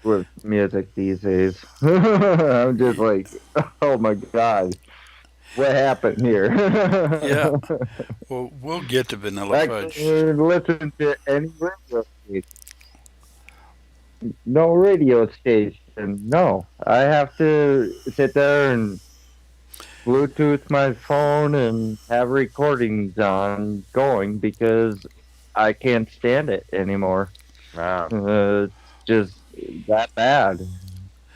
with music these days. I'm just like, oh my god, what happened here? Yeah. Well, we'll get to Vanilla I Fudge. can't listen to any radio station. No radio station. No, I have to sit there and Bluetooth my phone and have recordings on going because I can't stand it anymore. Wow. It's just that bad.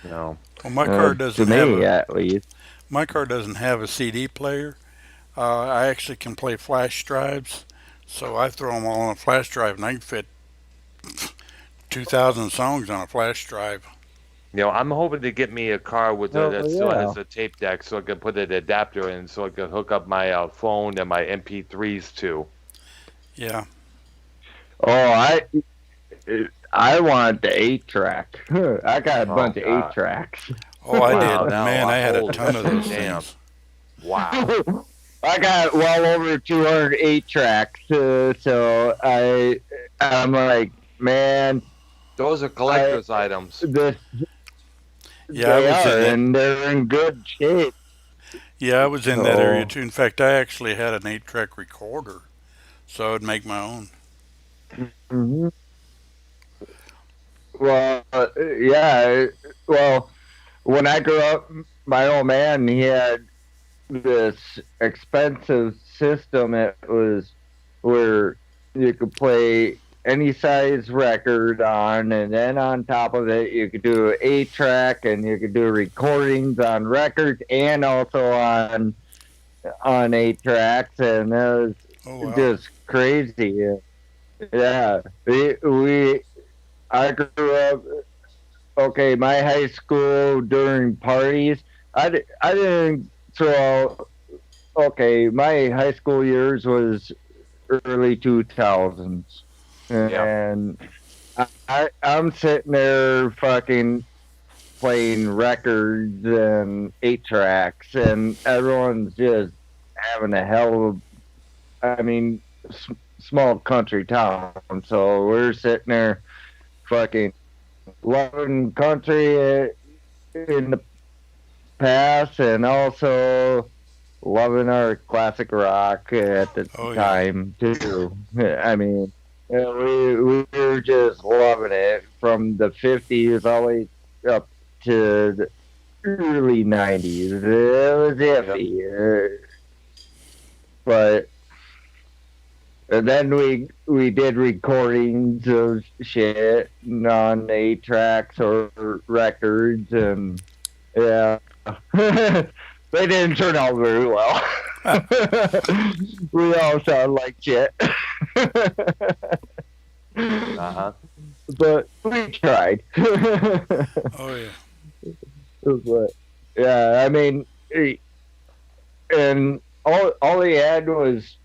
No. Well, my car To doesn't have me, a at least. my car doesn't have a CD player. I actually can play flash drives, so I throw them all on a flash drive, and I can fit 2,000 songs on a flash drive. I'm hoping to get me a car with Oh, that still yeah. has a tape deck so I can put an adapter in so I can hook up my phone and my MP3s to. Yeah. Oh, I want the 8-track. I got a Oh, bunch of God. 8-tracks. Oh, I Wow, did. now Man, I had a holy ton of those damn. things. Wow. I got well over 208 tracks, so I'm like, man, Those are I collector's items. this Yeah, I they was in are, that. and they're in good shape. Yeah, I was in that area So, too. In fact, I actually had an 8-track recorder, so I'd make my own. mhm. Well, yeah, well, when I grew up, my old man he had this expensive system. It was where you could play any size record on, and then on top of it, you could do an 8 track, and you could do recordings on records and also on 8 tracks, and it was Oh wow. just crazy. Yeah, we I grew up. Okay, my high school during parties, I didn't throw out. Okay, my high school years was early 2000s, Yeah. and I'm sitting there fucking playing records and 8 tracks, and everyone's just having a hell of. I mean, small country town, so we're sitting there fucking loving country in the past, and also loving our classic rock at the Oh yeah. time too. I mean, we were just loving it from the 50s all the way up to the early 90s. It was Yep. iffy, but and then we did recordings of shit on 8 tracks or records, and yeah, they didn't turn out very well. We all sound like shit, Uh-huh. but we tried. Oh yeah. But yeah, I mean, and all he had was,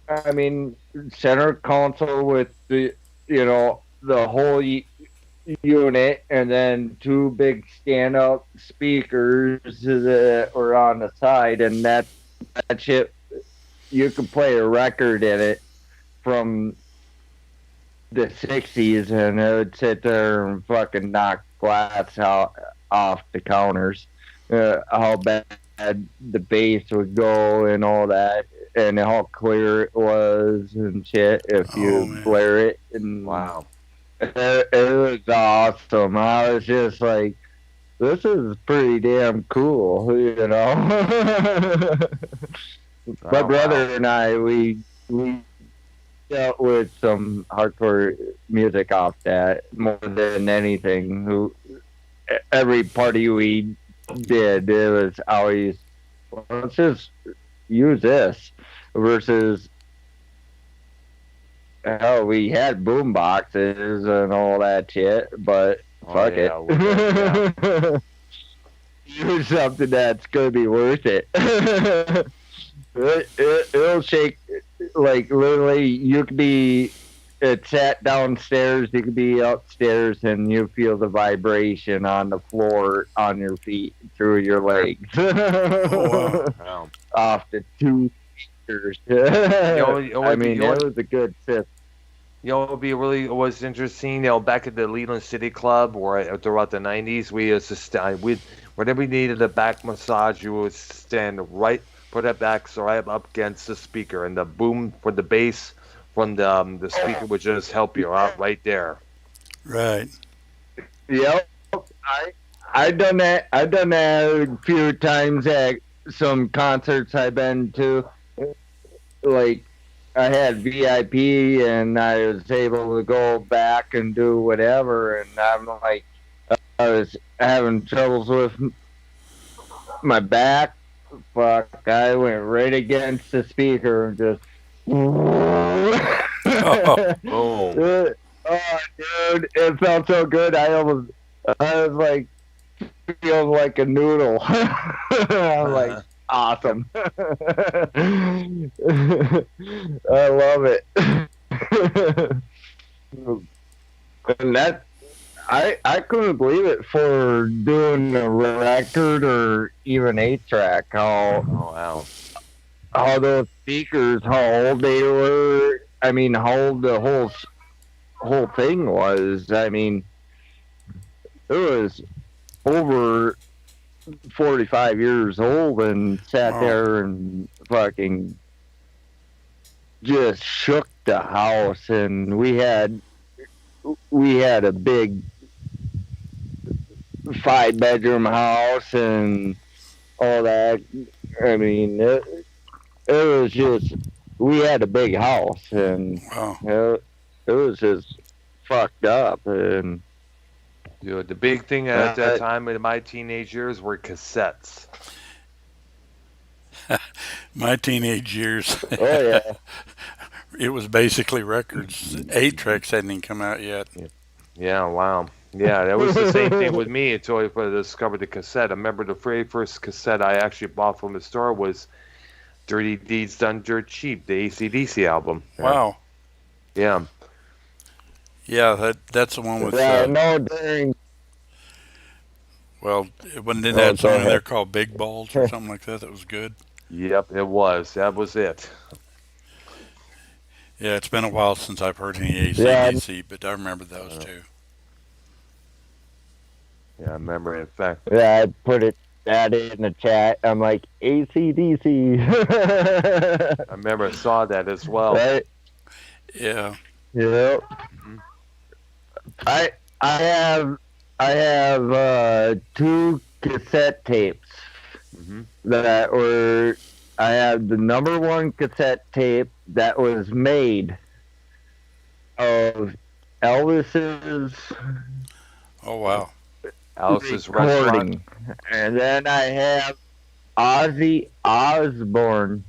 I mean, center console with the whole unit, and then two big stand-up speakers that were on the side, and that shit, you could play a record in it from the 60s, and it would sit there and fucking knock glass out off the counters. How bad the bass would go and all that, and how clear it was and shit if Oh you man. blare it. And Wow. it was awesome. I was just like, this is pretty damn cool, you know. My Oh, wow. brother and I, we dealt with some hardcore music off that more than anything. Every party we did, it was always, well, let's just use this versus hell, we had boom boxes and all that shit, but Oh fuck yeah, we did. Yeah. it. Use something that's gonna be worth it. It'll shake, like literally. You could be it sat downstairs. You could be upstairs, and you feel the vibration on the floor on your feet through your legs. Oh wow. Wow. Off the two speakers. It I would be, mean, it was a good system. it would be really was interesting. Back at the Leland City Club, or throughout the '90s, we used to we whenever we needed a back massage, you would stand right, put that back so right up against the speaker, and the boom for the bass from the speaker would just help you out right there. Right. Yep, I I done that. I've done that a few times at some concerts I've been to. Like I had VIP and I was able to go back and do whatever. And I'm like, I was having troubles with my back. Fuck, I went right against the speaker and just. Oh, Boom. Oh, dude, it felt so good. I was like, feeling like a noodle. I'm like, awesome. I love it. And that I couldn't believe it for doing a record or even 8 track. Oh wow. how those speakers, how old they were. I mean, how old the whole thing was. I mean, it was over 45 years old and sat Wow. there and fucking just shook the house. And we had a big 5 bedroom house and all that. I mean, it was just we had a big house and Wow. it was just fucked up. And Dude, the big thing at that uh, time in my teenage years were cassettes. My teenage years, oh yeah, it was basically records. 8 tracks hadn't even come out yet. Yeah, wow. Yeah, that was the same thing with me until I discovered the cassette. I remember the very first cassette I actually bought from the store was Dirty Deeds Done Dirt Cheap, the AC/DC album. Wow. Yeah. Yeah, that's the one with yeah. No, during well, it wasn't in oh, that go song in there ahead. called Big Balls or something like that. That was good. Yep, it was. That was it. Yeah, it's been a while since I've heard any Yeah, AC/DC, but I remember those Uh, two. yeah, I remember. In fact, yeah. I put that in the chat. I'm like ACDC, I remember I saw that as well. right? Yeah. Yep. Mhm. I I have two cassette tapes Hmm. that were. I have the number one cassette tape that was made of Elvis's Oh wow. Alice's Restaurant. recording, and then I have Ozzy Osbourne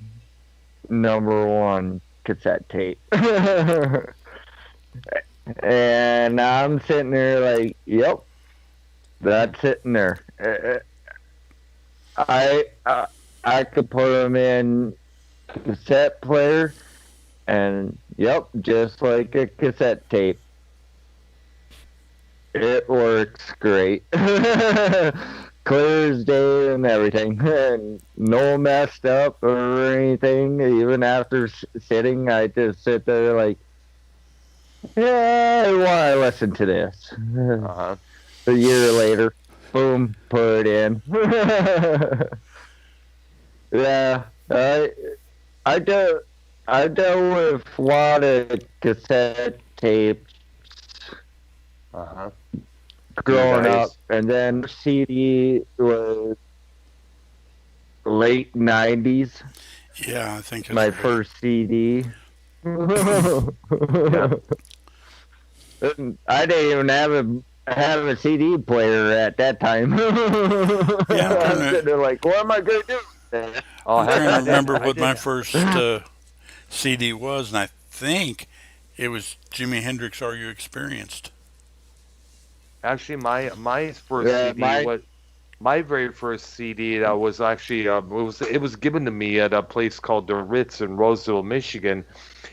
number one cassette tape. And I'm sitting there like, yep, that's sitting there. I uh, I could put them in cassette player, and yep, just like a cassette tape, it works great, clear as day and everything, and no messed up or anything. Even after sitting, I just sit there like, yeah, I want to listen to this. Uh-huh. A year later, boom, put it in. Yeah, I do. I dealt with a lot of cassette tapes Uh-huh. growing up, Nice. and then CD was late '90s. Yeah, I think it's My right. first CD. Yeah. I didn't even have a CD player at that time. Yeah, I'm sitting there like, what am I gonna do? Oh, I'm trying to I did. remember I what my did. first CD was, and I think it was Jimi Hendrix. Are You Experienced? Actually, my first Yeah, CD was my very first CD that was actually it was given to me at a place called the Ritz in Roseville, Michigan.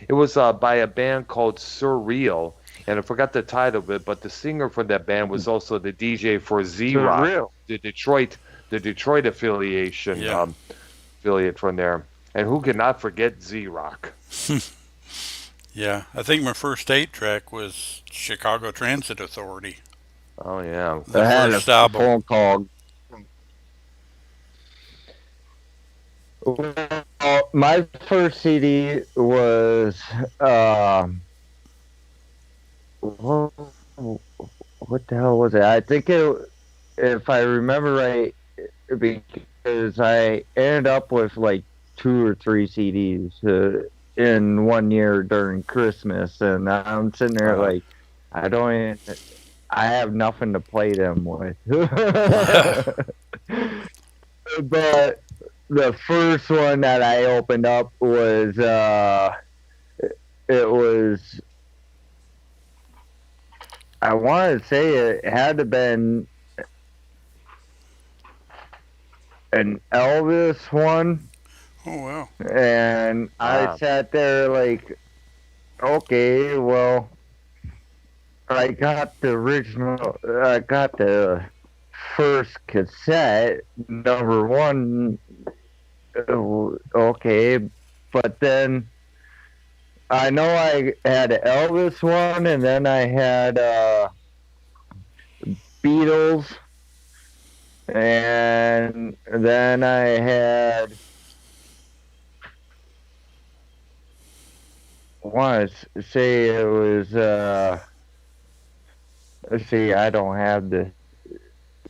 It was by a band called Surreal, and I forgot the title of it, but the singer for that band was also the DJ for Z Rock, surreal. the Detroit affiliation Yeah. affiliate from there. And who cannot forget Z Rock? Yeah, I think my first 8 track was Chicago Transit Authority, Oh yeah. the I had a first album. phone call. Well, my first CD was what, what the hell was it? I think if I remember right, because I ended up with like 2 or 3 CDs in one year during Christmas, and I'm sitting there Uh-huh. like, I don't even, I have nothing to play them with. But the first one that I opened up was it was, I want to say it had to been an Elvis one, Oh wow. and I Wow. sat there like, okay, well, I got the original, I got the first cassette, number one, Okay, but then I know I had Elvis one, and then I had Beatles, and then I had. I want to say it was. Let's see, I don't have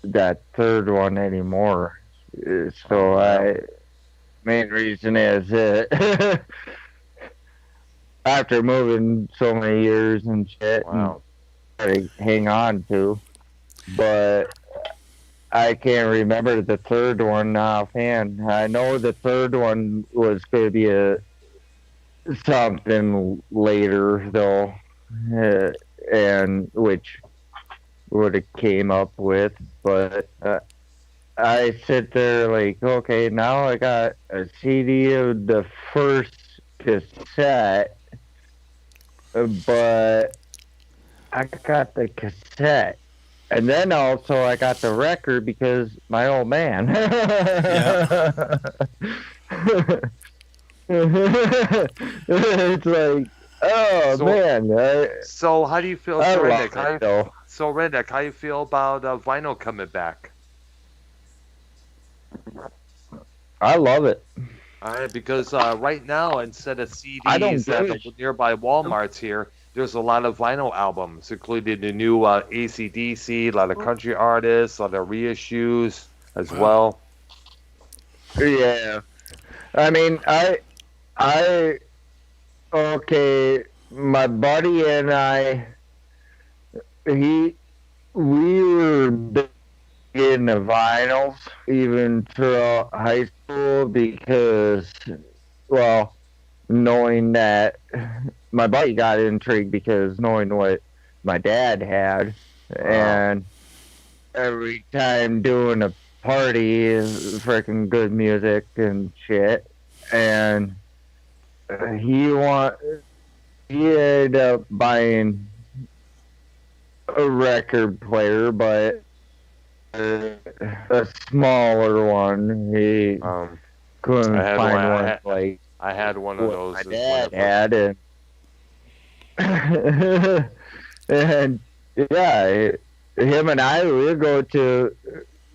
that third one anymore. Oh So wow. I main reason is after moving so many years and shit and Wow. try to hang on to, but I can't remember the third one offhand. I know the third one was going to be a something later though, uh, and which would have came up with, but I sit there like, okay, now I got a CD of the first cassette, but I got the cassette. And then also I got the record because my old man. Yeah. It's like, oh So man, so how do you feel, I so love Redneck? it though. So Redneck, how you feel about vinyl coming back? I love it. All right, because right now, instead of I don't CDs at give a the nearby Walmarts here, there's a lot of vinyl albums, including the new AC/DC, a lot of country artists, a lot of reissues as Wow. well. Yeah. I mean, I, okay, my buddy and I, he, we were big into vinyls even throughout high school because, well, knowing that my buddy got intrigued because knowing what my dad had, Wow. and every time doing a party is freaking good music and shit, and he want he ended up buying a record player, but a smaller one. He Um, I couldn't had one. find one like I had one of what my those when dad it was. had, and and yeah, him and I we go to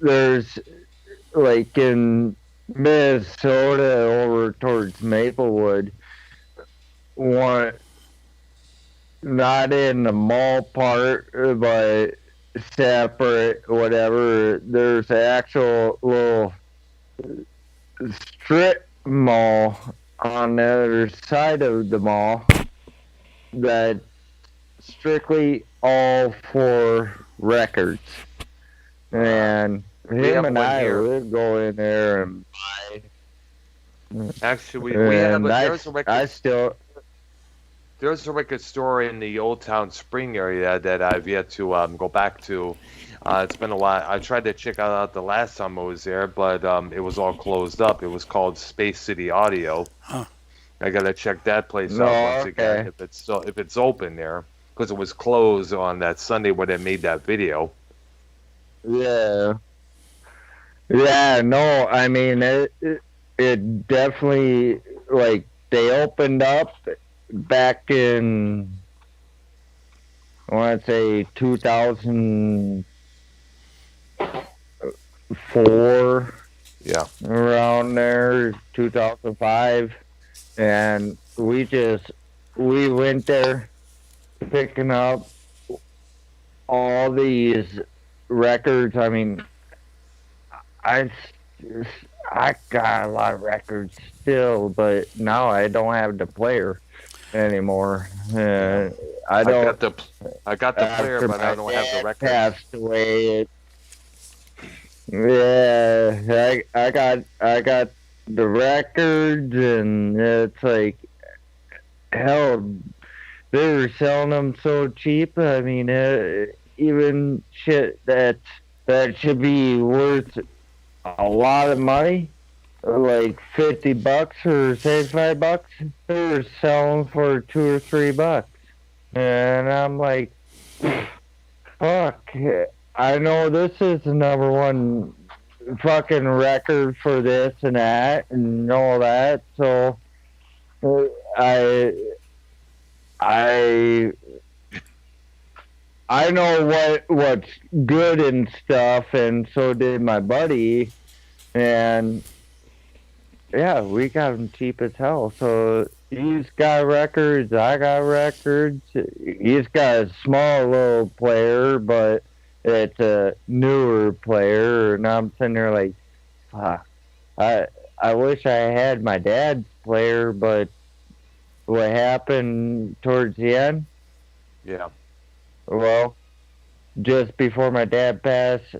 there's like in Minnesota over towards Maplewood, one not in the mall part, but separate, whatever. There's an actual little strip mall on the other side of the mall that strictly all for records. Uh, And we him have and one I here. would go in there and buy. Actually, we have And a, I still, there's a record store in the Old Town Spring area that I've yet to go back to. It's been a while. I tried to check out the last time I was there, but it was all closed up. It was called Space City Audio. Huh. I gotta check that place no, out once again okay. if it's open there because it was closed on that Sunday when they made that video. Yeah. Yeah, no, I mean, it definitely, like, they opened up back in, I want to say 2004, Yeah. around there, 2005. And we went there picking up all these records. I mean, I I got a lot of records still, but now I don't have the player anymore. Yeah. I I don't. got the I got the player, After but I my don't have the dad records. passed away, yeah, I got the records, and it's like hell. They were selling them so cheap. I mean, even shit that should be worth a lot of money, like $50 or $75, they're selling for $2 or $3, and I'm like, fuck. I know this is the number one fucking record for this and that and all that. So uh, I I I know what's good and stuff, and so did my buddy, and yeah, we got him cheap as hell. So he's got records, I got records. He's got a small little player, but it's a newer player, and I'm sitting there like, fuck. I I wish I had my dad's player, but what happened towards the end? Yeah. Well, just before my dad passed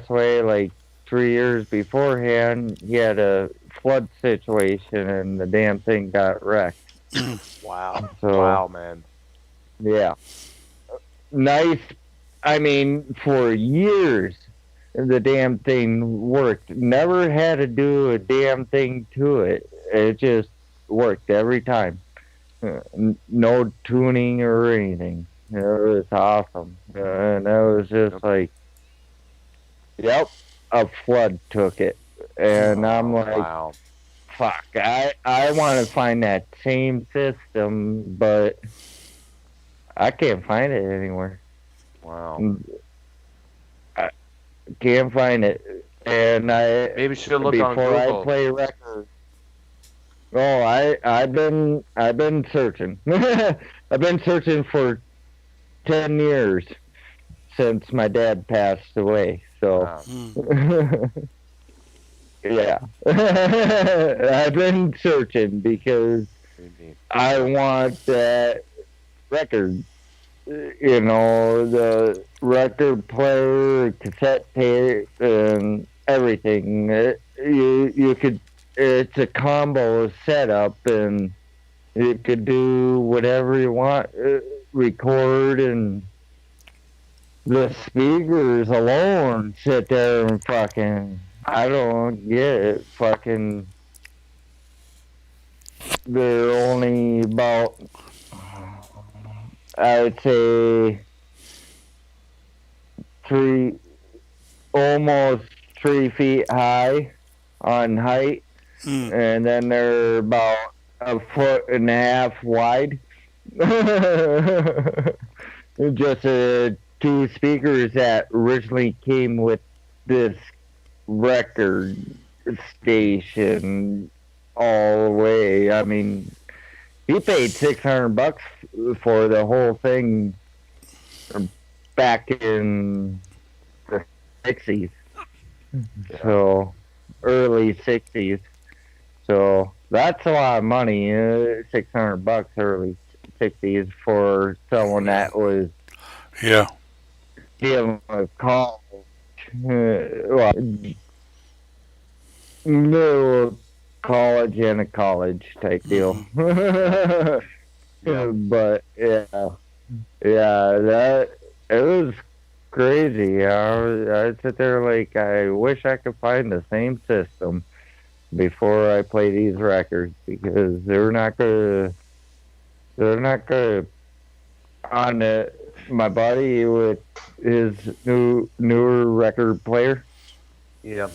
away, like 3 years beforehand, he had a flood situation and the damn thing got wrecked. Wow. So Wow, man. yeah, nice. I mean, for years the damn thing worked. Never had to do a damn thing to it. It just worked every time. No tuning or anything. It was awesome. And it was just like, yep, a flood took it. And I'm Oh, like, wow. fuck, I want to find that same system, but I can't find it anywhere. Wow. I can't find it. And Maybe you should look on before I Google. play records, oh, I've been searching. I've been searching for 10 years since my dad passed away. So Wow. yeah, I've been searching because Maybe. I want that record. You know, the record player, cassette tape, and everything. You could. It's a combo setup, and you could do whatever you want. Record and the speakers alone sit there and fucking. I don't get it. Fucking. They're only about. I would say three, almost 3 feet high on height, Mm. and then they're about a foot and a half wide. Just two speakers that originally came with this record station all the way. I mean, he paid $600 for the whole thing back in the '60s, so early '60s. So that's a lot of money. $600 early '60s for someone that was Yeah. dealing with college. Well, middle college and a college type deal. Yeah. But yeah, that it was crazy. I sit there like I wish I could find the same system before I play these records because they're not gonna on my buddy with his newer record player. Yeah.